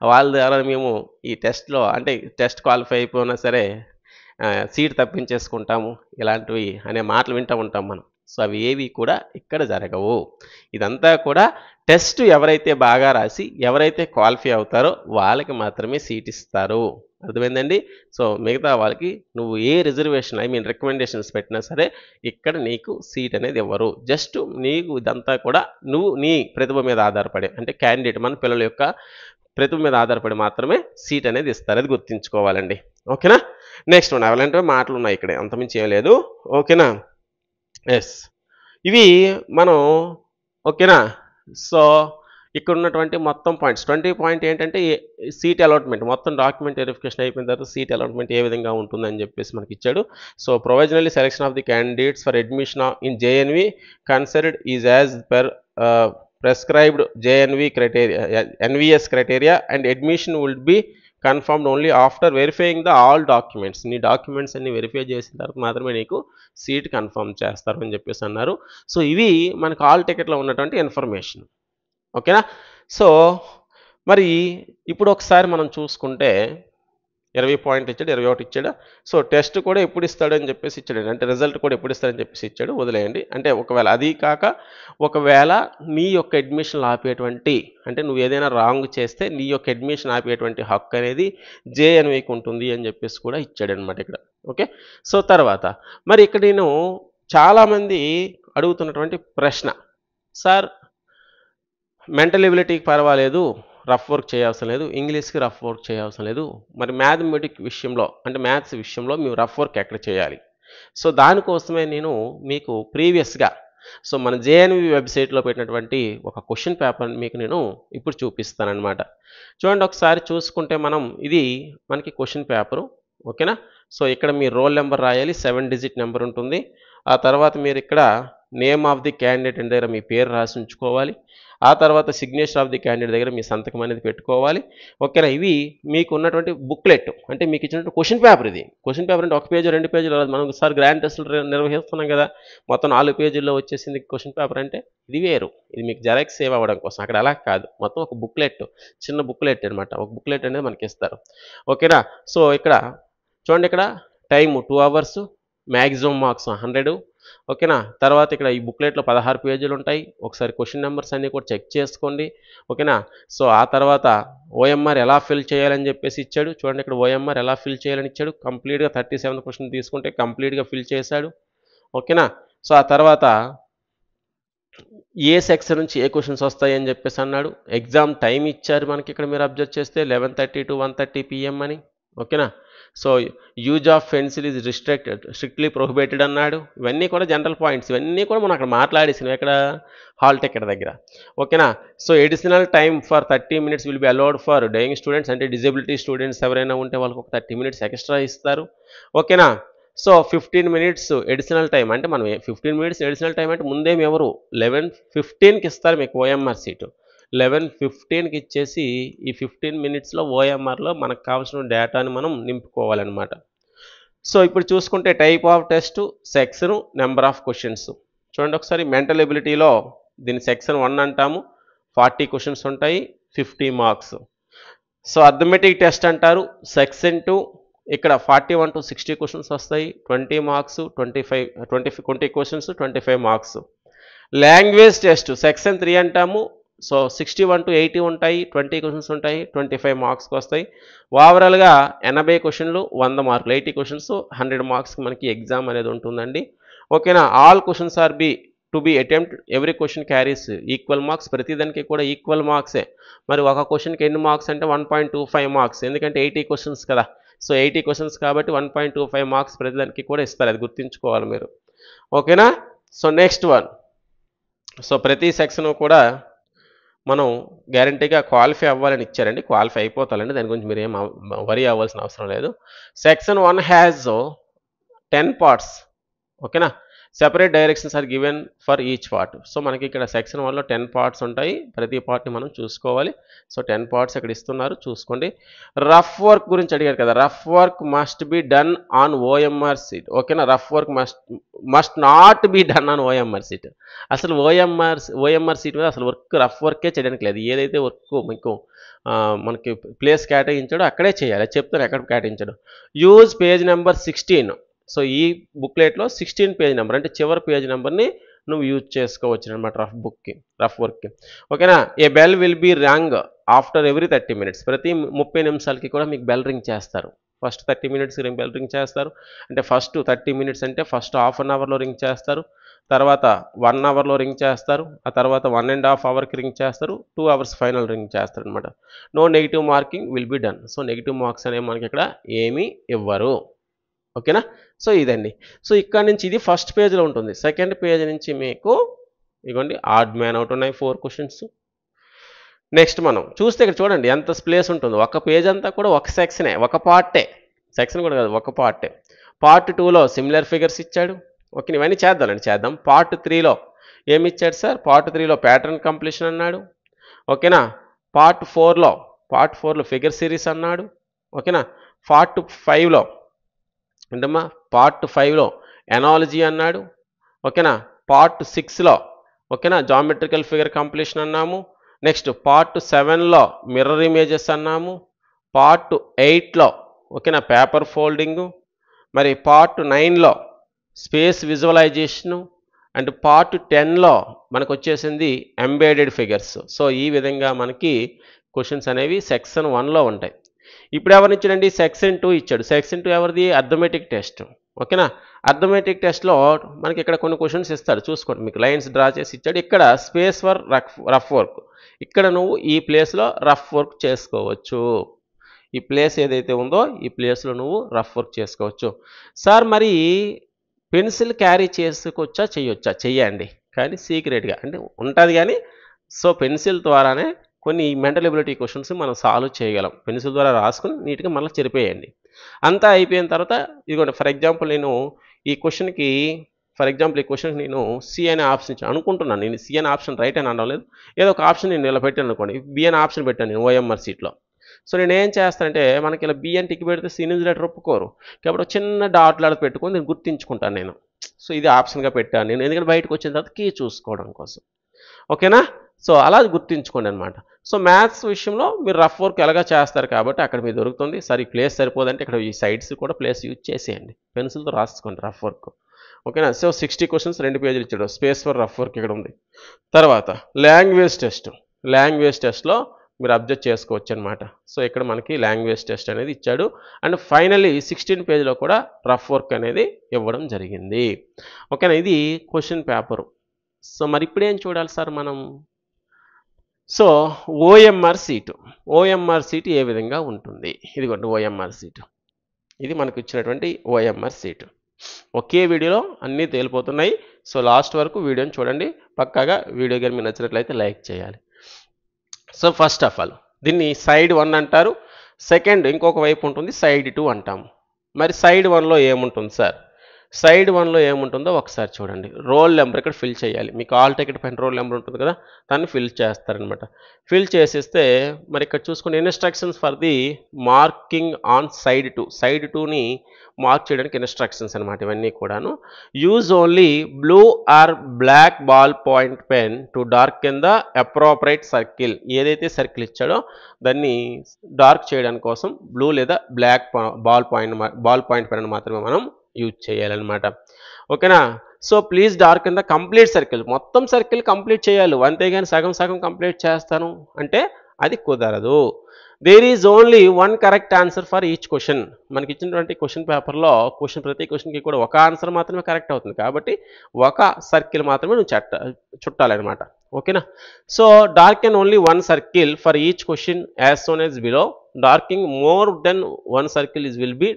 వాళ్ళ ద్వారా మేము ఈ టెస్ట్లో అంటే టెస్ట్ క్వాలిఫై అయిపోయినా సరే సీట్ తప్పించేసుకుంటాము ఇలాంటివి అనే మాటలు వింటూ ఉంటాం మనం. సో అవి ఏవి కూడా ఇక్కడ జరగవు. ఇదంతా కూడా టెస్ట్ ఎవరైతే బాగా రాసి ఎవరైతే క్వాలిఫై అవుతారో వాళ్ళకి మాత్రమే సీట్ ఇస్తారు. అర్థమైందండి. సో మిగతా వాళ్ళకి నువ్వు ఏ రిజర్వేషన్ రికమెండేషన్స్ పెట్టినా సరే ఇక్కడ నీకు సీట్ అనేది ఇవ్వరు. జస్ట్ నీకు ఇదంతా కూడా నువ్వు నీ ప్రతిభ మీద ఆధారపడే అంటే క్యాండిడేట్ మన పిల్లల యొక్క ప్రతిభ మీద ఆధారపడి మాత్రమే సీట్ అనేది ఇస్తారు. అది గుర్తుంచుకోవాలండి. ఓకేనా. నెక్స్ట్ వన్, అలాంటి మాటలు ఉన్నాయి ఇక్కడ, అంతమించి ఏం లేదు. ఓకేనా. ఎస్ ఇవి మనం ఓకేనా. సో ఇక్కడ ఉన్నటువంటి మొత్తం పాయింట్స్ 20 పాయింట్ ఏంటంటే సీట్ అలాట్మెంట్ మొత్తం డాక్యుమెంట్ వెరిఫికేషన్ అయిపోయిన తర్వాత సీట్ అలాట్మెంట్ ఏ విధంగా ఉంటుందని చెప్పేసి మనకి ఇచ్చాడు. So provisionally selection of the candidates for admission in JNV considered is as per prescribed JNV criteria NVS criteria and admission will be confirmed only after verifying the all documents. నీ documents అన్ని verify చేసిన తర్వాత మాత్రమే నీకు seat confirm చేస్తారు అని చెప్పేసి అన్నారు. సో ఇవి మనకు ఆల్ టికెట్లో ఉన్నటువంటి ఇన్ఫర్మేషన్. ఓకేనా. సో మరి ఇప్పుడు ఒకసారి మనం చూసుకుంటే 20 పాయింట్లు ఇచ్చాడు, 21 ఇచ్చాడు. సో టెస్ట్ కూడా ఎప్పుడు ఇస్తాడని చెప్పేసి ఇచ్చాడు, అంటే రిజల్ట్ కూడా ఎప్పుడు ఇస్తాడని చెప్పేసి ఇచ్చాడు. వదిలేయండి. అంటే ఒకవేళ అది కాక ఒకవేళ నీ యొక్క అడ్మిషన్ ఆపేటువంటి అంటే నువ్వు ఏదైనా రాంగ్ చేస్తే నీ యొక్క అడ్మిషన్ ఆపేటువంటి హక్కు అనేది జేఎన్వీకి ఉంటుంది అని చెప్పేసి కూడా ఇచ్చాడు అనమాట ఇక్కడ. ఓకే. సో తర్వాత మరి ఇక్కడ నేను చాలామంది అడుగుతున్నటువంటి ప్రశ్న, సార్ మెంటల్ ఎబిలిటీకి పర్వాలేదు, రఫ్ వర్క్ చేయవసరం లేదు, ఇంగ్లీష్కి రఫ్ వర్క్ చేయవసరం లేదు, మరి మ్యాథమెటిక్ విషయంలో అంటే మ్యాథ్స్ విషయంలో మేము రఫ్ వర్క్ ఎక్కడ చేయాలి? సో దానికోసమే నేను మీకు ప్రీవియస్గా సో మన జేఎన్వి వెబ్సైట్లో పెట్టినటువంటి ఒక క్వశ్చన్ పేపర్ని మీకు నేను ఇప్పుడు చూపిస్తానన్నమాట. చూడండి ఒకసారి చూసుకుంటే మనం ఇది మనకి క్వశ్చన్ పేపరు. ఓకేనా. సో ఇక్కడ మీ రోల్ నెంబర్ రాయాలి, 7 డిజిట్ నెంబర్ ఉంటుంది. ఆ తర్వాత మీరు ఇక్కడ నేమ్ ఆఫ్ ది క్యాండిడేట్ దగ్గర మీ పేరు రాసి ఉంచుకోవాలి. ఆ తర్వాత సిగ్నేచర్ ఆఫ్ ది క్యాండిడేట్ దగ్గర మీ సంతకం అనేది పెట్టుకోవాలి. ఓకేనా, ఇవి మీకు ఉన్నటువంటి బుక్లెట్, అంటే మీకు ఇచ్చినటువంటి క్వశ్చన్ పేపర్. ఇది క్వశ్చన్ పేపర్ అంటే 1 పేజీ 2 పేజీలు రాదు. మనం ఒకసారి గ్రాండ్ టెస్టులు నిర్వహిస్తున్నాం కదా, మొత్తం 4 పేజీల్లో వచ్చేసింది క్వశ్చన్ పేపర్ అంటే ఇది వేరు. ఇది మీకు జెరాక్స్ సేవ్ అవ్వడం కోసం. అక్కడ అలా కాదు, మొత్తం ఒక బుక్లెట్, చిన్న బుక్లెట్ అనమాట. ఒక బుక్లెట్ అనేది మనకి ఇస్తారు. ఓకేనా, సో ఇక్కడ చూడండి, ఇక్కడ టైము 2 అవర్స్, మ్యాక్సిమం మార్క్స్ 100. ఓకేనా, తర్వాత ఇక్కడ ఈ బుక్లెట్లో 16 పేజీలు ఉంటాయి. ఒకసారి క్వశ్చన్ నెంబర్స్ అన్నీ కూడా చెక్ చేసుకోండి. ఓకేనా, సో ఆ తర్వాత ఓఎంఆర్ ఎలా ఫిల్ చేయాలని చెప్పేసి ఇచ్చాడు. చూడండి, ఇక్కడ ఓఎంఆర్ ఎలా ఫిల్ చేయాలని ఇచ్చాడు. కంప్లీట్గా 37 క్వశ్చన్ తీసుకుంటే కంప్లీట్గా ఫిల్ చేశాడు. ఓకేనా, సో ఆ తర్వాత ఏ సెక్షన్ నుంచి ఏ క్వశ్చన్స్ వస్తాయి అని చెప్పేసి అన్నాడు. ఎగ్జామ్ టైం ఇచ్చారు మనకి ఇక్కడ, మీరు అబ్జర్వ్ చేస్తే 11:30 to 1:30 PM అని. ఓకేనా, so use of pencil is strictly prohibited అన్నాడు. ఇవన్నీ కూడా జనరల్ పాయింట్స్, ఇవన్నీ కూడా మనం అక్కడ మాట్లాడేసినవి ఇక్కడ హాల్ టికెట్ దగ్గర. ఓకేనా, so additional time for 30 minutes will be allowed for dying students, అంటే డిజబిలిటీ స్టూడెంట్స్ ఎవరైనా ఉంటే వాళ్ళకి ఒక 30 minutes ఎక్స్ట్రా ఇస్తారు. ఓకేనా, సో 15 minutes ఎడిషనల్ టైం, అంటే మనం 15 minutes ఎడిషనల్ టైం అంటే ముందేమి ఎవరు 11:15కి ఇస్తారు మీకు ఓఎంఆర్ సీటు. 11:15కి ఇచ్చేసి ఈ 15 minutesలో ఓఎంఆర్లో మనకు కావాల్సిన డేటాని మనం నింపుకోవాలన్నమాట. సో ఇప్పుడు చూసుకుంటే type of test, section, number of questions. చూడండి ఒకసారి, మెంటల్ ఎబిలిటీలో దీన్ని సెక్షన్ 1 అంటాము. 40 క్వశ్చన్స్ ఉంటాయి, 50 మార్క్స్. సో అర్థమెటిక్ టెస్ట్ అంటారు. సెక్షన్ 2 ఇక్కడ 41 to 60 క్వశ్చన్స్ వస్తాయి, 20 marks, 20 questions, 25 marks. Language test section 3 అంటాము. సో 61 to 80 ఉంటాయి, 20 క్వశ్చన్స్ ఉంటాయి, 25 మార్క్స్కి వస్తాయి. ఓవరాల్గా 80 క్వశ్చన్లు, 100 మార్కులు, 80 క్వశ్చన్స్ 100 మార్క్స్కి మనకి ఎగ్జామ్ అనేది ఉంటుందండి. ఓకేనా, all questions are to be attempt, every question carries equal marks. ప్రతిదానికి కూడా ఈక్వల్ మార్క్సే. మరి ఒక క్వశ్చన్కి ఎన్ని మార్క్స్ అంటే 1.25 మార్క్స్, ఎందుకంటే 80 క్వశ్చన్స్ కదా. సో 80 క్వశ్చన్స్ కాబట్టి 1.25 మార్క్స్ ప్రతిదానికి కూడా ఇస్తారు, అది గుర్తుంచుకోవాలి మీరు. ఓకేనా, సో నెక్స్ట్ వన్. సో ప్రతి సెక్షన్ కూడా మనం గ్యారంటీగా క్వాలిఫై అవ్వాలని ఇచ్చారండి. క్వాలిఫై అయిపోతారండి, దాని గురించి మీరు ఏం వరీ అవ్వాల్సిన అవసరం లేదు. Section 1 has 10 parts. ఓకేనా, separate directions are given for each part. So మనకి ఇక్కడ సెక్షన్ 1లో 10 parts ఉంటాయి, ప్రతి పార్ట్ని మనం చూసుకోవాలి. సో 10 parts ఇక్కడ ఇస్తున్నారు, చూసుకోండి. రఫ్ వర్క్ గురించి అడిగారు కదా, rough work must be done on OMR sheet. ఓకేనా, rough work must not be done on OMR sheet. అసలు ఓఎంఆర్ సీట్ మీద అసలు రఫ్ వర్కే చేయడానికి లేదు. ఏదైతే వర్క్ మీకు మనకి ప్లేస్ కేటాయించాడో అక్కడే చేయాలి, చెప్తాను ఎక్కడ కేటాయించాడు. Use page number 16. సో ఈ బుక్లెట్లో 16 పేజ్ నెంబర్, అంటే చివరి పేజ్ నెంబర్ని నువ్వు యూజ్ చేసుకోవచ్చు అనమాట రఫ్ వర్క్కి. ఓకేనా, a bell will be ring after every 30 minutes. ప్రతి 30 నిమిషాలకి కూడా మీకు బెల్ రింగ్ చేస్తారు. ఫస్ట్ 30 minutes బెల్ రింగ్ చేస్తారు, అంటే ఫస్ట్ 30 minutes అంటే ఫస్ట్ ½ an hourలో రింగ్ చేస్తారు, తర్వాత 1 hourలో రింగ్ చేస్తారు, ఆ తర్వాత 1.5 hourకి రింగ్ చేస్తారు, 2 hours ఫైనల్ రింగ్ చేస్తారు అనమాట. No negative marking will be done. So negative marks అనేవి మనకి ఇక్కడ ఏమీ ఇవ్వరు. ఓకేనా, సో ఇదండి. సో ఇక్కడ నుంచి ఇది ఫస్ట్ పేజ్లో ఉంటుంది. సెకండ్ పేజ్ నుంచి మీకు ఇదిగోండి ఆడ్ మ్యాన్ అవుట్ ఉన్నాయి 4 క్వశ్చన్స్. నెక్స్ట్ మనం చూస్తే ఇక్కడ చూడండి ఎంత ప్లేస్ ఉంటుందో. ఒక పేజ్ అంతా కూడా ఒక సెక్షనే, ఒక పార్టే, సెక్షన్ కూడా కాదు, ఒక పార్టే. పార్ట్ 2లో సిమిలర్ ఫిగర్స్ ఇచ్చాడు. ఓకే, ఇవన్నీ చేద్దాం. పార్ట్ 3లో ఏమి ఇచ్చాడు సార్? పార్ట్ 3లో ప్యాటర్న్ కంప్లీషన్ అన్నాడు. ఓకేనా, పార్ట్ 4లో ఫిగర్ సిరీస్ అన్నాడు. ఓకేనా, పార్ట్ 5లో ఏంటమ్మా, పార్ట్ 5లో ఎనాలజీ అన్నాడు. ఓకేనా, పార్ట్ 6లో ఓకేనా జామెట్రికల్ ఫిగర్ కంప్లీషన్ అన్నాము. నెక్స్ట్ పార్ట్ 7లో మిర్రర్ ఇమేజెస్ అన్నాము. పార్ట్ 8లో ఓకేనా పేపర్ ఫోల్డింగు. మరి పార్ట్ 9లో స్పేస్ విజువలైజేషను. అండ్ పార్ట్ 10లో మనకు వచ్చేసింది ఎంబెడెడ్ ఫిగర్స్. సో ఈ విధంగా మనకి క్వశ్చన్స్ అనేవి సెక్షన్ 1లో ఉంటాయి. ఇప్పుడు ఎవరిని ఇచ్చాడండి? సెక్షన్ 2 ఇచ్చాడు. సెక్షన్ 2 ఎవరిది? Arithmetic test. ఓకేనా, అర్థమెటిక్ టెస్ట్లో మనకి ఇక్కడ కొన్ని క్వశ్చన్స్ ఇస్తాడు, చూసుకోండి. మీకు లైన్స్ డ్రా చేసి ఇచ్చాడు. ఇక్కడ స్పేస్ ఫర్ రఫ్ వర్క్, ఇక్కడ నువ్వు ఈ ప్లేస్లో రఫ్ వర్క్ చేసుకోవచ్చు. ఈ ప్లేస్ ఏదైతే ఉందో ఈ ప్లేస్లో నువ్వు రఫ్ వర్క్ చేసుకోవచ్చు. సార్ మరి పెన్సిల్ క్యారీ చేసుకోవచ్చా, చేయొచ్చా? చెయ్యండి, కానీ సీక్రెట్గా, అంటే ఉంటుంది కానీ. సో పెన్సిల్ ద్వారానే కొన్ని మెంటల్ ఎబిలిటీ క్వశ్చన్స్ మనం సాల్వ్ చేయగలం. పెన్సిల్ ద్వారా రాసుకుని నీట్గా మళ్ళీ చెరిపేయండి. అంతా అయిపోయిన తర్వాత ఇదిగోండి, ఫర్ ఎగ్జాంపుల్ నేను ఈ క్వశ్చన్కి ఫర్ ఎగ్జాంపుల్ ఈ క్వశ్చన్ నేను సి అనే ఆప్షన్ అనుకుంటున్నాను, నేను సి అనే ఆప్షన్ రైట్ అని అనడం లేదు, ఏదో ఒక ఆప్షన్ నేను ఇలా పెట్టాను అనుకోండి, బి అనే ఆప్షన్ పెట్టాను నేను ఓఎంఆర్ సీట్లో. సో నేను ఏం చేస్తానంటే మనకి ఇలా బి అని టిక్ పెడితే సి ఇన్విజిలేటర్ ఒప్పుకోరు కాబట్టి చిన్న డాట్లాడ పెట్టుకొని నేను గుర్తించుకుంటాను నేను. సో ఇది ఆప్షన్గా పెట్టాను నేను, ఎందుకంటే బయటకు వచ్చిన తర్వాత కీ చూసుకోవడం కోసం. ఓకేనా, సో అలా గుర్తించుకోండి అనమాట. సో మ్యాథ్స్ విషయంలో మీరు రఫ్ వర్క్ ఎలాగా చేస్తారు కాబట్టి అక్కడ మీకు దొరుకుతుంది. సరే ప్లేస్ సరిపోదంటే ఇక్కడ ఈ సైడ్స్ కూడా ప్లేస్ యూజ్ చేసేయండి, పెన్సిల్తో రాసుకోండి రఫ్ వర్క్. ఓకేనా, సో 60 క్వశ్చన్స్ 2 పేజీలు ఇచ్చాడు, స్పేస్ ఫర్ రఫ్ వర్క్ ఇక్కడ ఉంది. తర్వాత లాంగ్వేజ్ టెస్ట్, లాంగ్వేజ్ టెస్ట్లో మీరు అబ్జర్వ్ చేసుకోవచ్చు అనమాట. సో ఇక్కడ మనకి లాంగ్వేజ్ టెస్ట్ అనేది ఇచ్చాడు. అండ్ ఫైనల్లీ 16 పేజీలో కూడా రఫ్ వర్క్ అనేది ఇవ్వడం జరిగింది. ఓకేనా, ఇది క్వశ్చన్ పేపరు. సో మరి ఇప్పుడు ఏం చూడాలి సార్ మనం? So OMR sheet, OMR sheet ఏ విధంగా ఉంటుంది? ఇదిగోండి ఓఎంఆర్ సీటు, ఇది మనకు ఇచ్చినటువంటి ఓఎంఆర్ సీటు. ఒకే వీడియోలో అన్నీ తేలిపోతున్నాయి. సో లాస్ట్ వరకు వీడియోని చూడండి పక్కాగా. వీడియో కానీ మీకు నచ్చినట్లయితే లైక్ చేయాలి. సో ఫస్ట్ ఆఫ్ ఆల్ దీన్ని సైడ్ 1 అంటారు, సెకండ్ ఇంకొక వైపు ఉంటుంది సైడ్ 2 అంటాము. మరి సైడ్ 1లో ఏముంటుంది సార్? సైడ్ 1లో ఏముంటుందో ఒకసారి చూడండి. రోల్ నెంబర్ ఇక్కడ ఫిల్ చేయాలి. మీకు ఆల్ టికెట్ పైన రోల్ నెంబర్ ఉంటుంది కదా, దాన్ని ఫిల్ చేస్తారనమాట. ఫిల్ చేసేస్తే మరి ఇక్కడ చూసుకుని instructions for the marking on side 2, side 2ని మార్క్ చేయడానికి ఇన్స్ట్రక్షన్స్ అనమాట ఇవన్నీ కూడాను. Use only blue or black ball point pen to dark in the appropriate circle. ఏదైతే సర్కిల్ ఇచ్చాడో దాన్ని డార్క్ చేయడానికి కోసం బ్లూ లేదా బ్లాక్ బాల్ పాయింట్ పెన్ మాత్రమే మనం యూజ్ చేయాలన్నమాట. ఓకేనా, so please dark in the complete circle, మొత్తం సర్కిల్ కంప్లీట్ చేయాలి, అంతేగాని సగం సగం కంప్లీట్ చేస్తాను అంటే అది కుదరదు. There is only 1 correct answer for each question. మనకి ఇచ్చినటువంటి క్వశ్చన్ పేపర్లో ప్రతి క్వశ్చన్కి కూడా ఒక ఆన్సర్ మాత్రమే కరెక్ట్ అవుతుంది కాబట్టి ఒక సర్కిల్ మాత్రమే నువ్వు చుట్టాలన్నమాట. ఓకేనా, so dark and only 1 circle for each question as shown as below. Darking more than 1 circle will be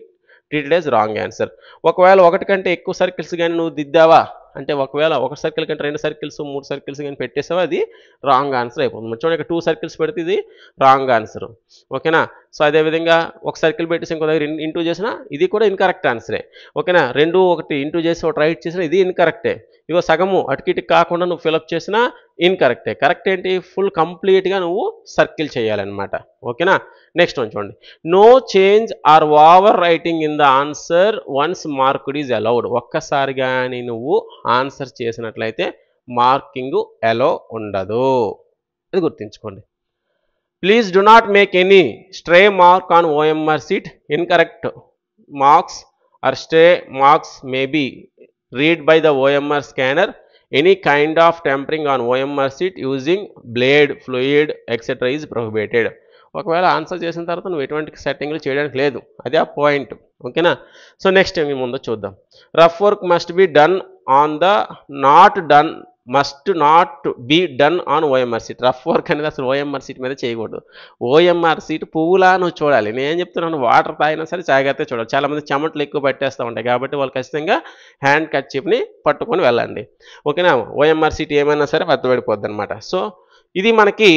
treated as wrong answer. ఒకవేళ ఒకటి కంటే ఎక్కువ సర్కిల్స్ కానీ నువ్వు దిద్దావా అంటే, ఒకవేళ ఒక సర్కిల్ కంటే 2 సర్కిల్స్ 3 సర్కిల్స్ కానీ పెట్టేసావా అది రాంగ్ ఆన్సర్ అయిపోతుంది. చూడండి ఇక్కడ 2 సర్కిల్స్ పెడితే ఇది రాంగ్ ఆన్సర్. ఓకేనా, సో అదేవిధంగా ఒక సర్కిల్ పెట్టేసి ఇంకో దగ్గర ఇంటూ చేసినా ఇది కూడా ఇన్కరెక్ట్ ఆన్సరే. ఓకేనా, 2 ఒకటి ఇంటూ చేసి ఒకటి రైట్ చేసినా ఇది ఇన్కరెక్టే. ఇగో సగము అటుకిటికి కాకుండా నువ్వు ఫిలప్ చేసినా ఇన్కరెక్టే. కరెక్ట్ ఏంటి? ఫుల్ కంప్లీట్గా నువ్వు సర్కిల్ చేయాలన్నమాట. ఓకేనా, నెక్స్ట్ వన్ చూడండి. No change or over writing in the answer once marked is allowed. ఒక్కసారి కానీ నువ్వు ఆన్సర్ చేసినట్లయితే మార్కింగ్ అలో ఉండదు, అది గుర్తుంచుకోండి. Please do not make any stray mark on OMR sheet. Incorrect marks or stray marks may be read by the OMR scanner. Any kind of tampering on OMR sheet using blade, fluid, etc. is prohibited. ఒకవేళ answer చేసిన తర్వాత నువ్వు ఎటువంటి సెట్టింగ్లు చేయడానికి లేదు, అదే ఆ point. ఓకేనా, సో నెక్స్ట్ ఏమి ముందో చూద్దాం. Rough work must be done on the must not be done on OMR seat. Rough work అనేది అసలు ఓఎంఆర్ సీట్ మీద చేయకూడదు. ఓఎంఆర్ సీట్ పువ్వులా నువ్వు చూడాలి. నేను చెప్తున్నాను, వాటర్ తాగినా సరే జాగ్రత్తగా చూడాలి. చాలామంది చెమటలు ఎక్కువ పట్టేస్తూ ఉంటాయి కాబట్టి వాళ్ళు ఖచ్చితంగా హ్యాండ్ కర్చీఫ్ని పట్టుకొని వెళ్ళండి. ఓకేనా, ఓఎంఆర్ సీట్ ఏమైనా సరే వద్దబడిపోద్ది అనమాట. సో ఇది మనకి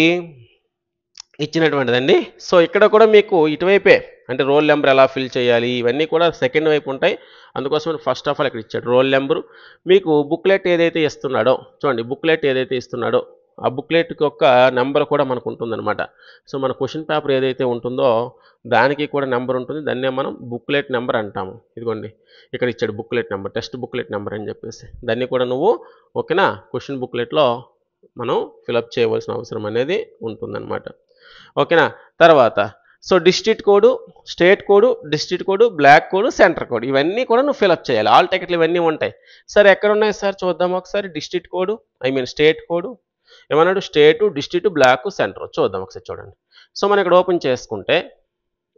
ఇచ్చినటువంటిదండి. సో ఇక్కడ కూడా మీకు ఇటువైపే అంటే రోల్ నెంబర్ ఎలా ఫిల్ చేయాలి ఇవన్నీ కూడా సెకండ్ వైపు ఉంటాయి. అందుకోసం ఫస్ట్ ఆఫ్ ఆల్ ఇక్కడ ఇచ్చాడు రోల్ నెంబరు. మీకు బుక్లెట్ ఏదైతే ఇస్తున్నాడో చూడండి, బుక్లెట్ ఏదైతే ఇస్తున్నాడో ఆ బుక్లెట్కి యొక్క నెంబర్ కూడా మనకు ఉంటుందన్నమాట. సో మన క్వశ్చన్ పేపర్ ఏదైతే ఉంటుందో దానికి కూడా నెంబర్ ఉంటుంది, దాన్నే మనం బుక్లెట్ నెంబర్ అంటాము. ఇదిగోండి ఇక్కడ ఇచ్చాడు booklet number, text booklet number అని చెప్పేసి. దాన్ని కూడా నువ్వు ఓకేనా క్వశ్చన్ బుక్లెట్లో మనం ఫిలప్ చేయవలసిన అవసరం అనేది ఉంటుందన్నమాట. ఓకేనా, తర్వాత so district code, state code, district code, block code, centre code ఇవన్నీ కూడా నువ్వు ఫిలప్ చేయాలి. ఆల్ టికెట్లు ఇవన్నీ ఉంటాయి. సరే ఎక్కడ ఉన్నాయి సార్ చూద్దాం ఒకసారి. డిస్ట్రిక్ట్ కోడు స్టేట్ కోడు ఏమన్నాడు? స్టేటు, డిస్ట్రిక్ట్, బ్లాక్, సెంటర్ చూద్దాం ఒకసారి చూడండి. సో మనం ఇక్కడ ఓపెన్ చేసుకుంటే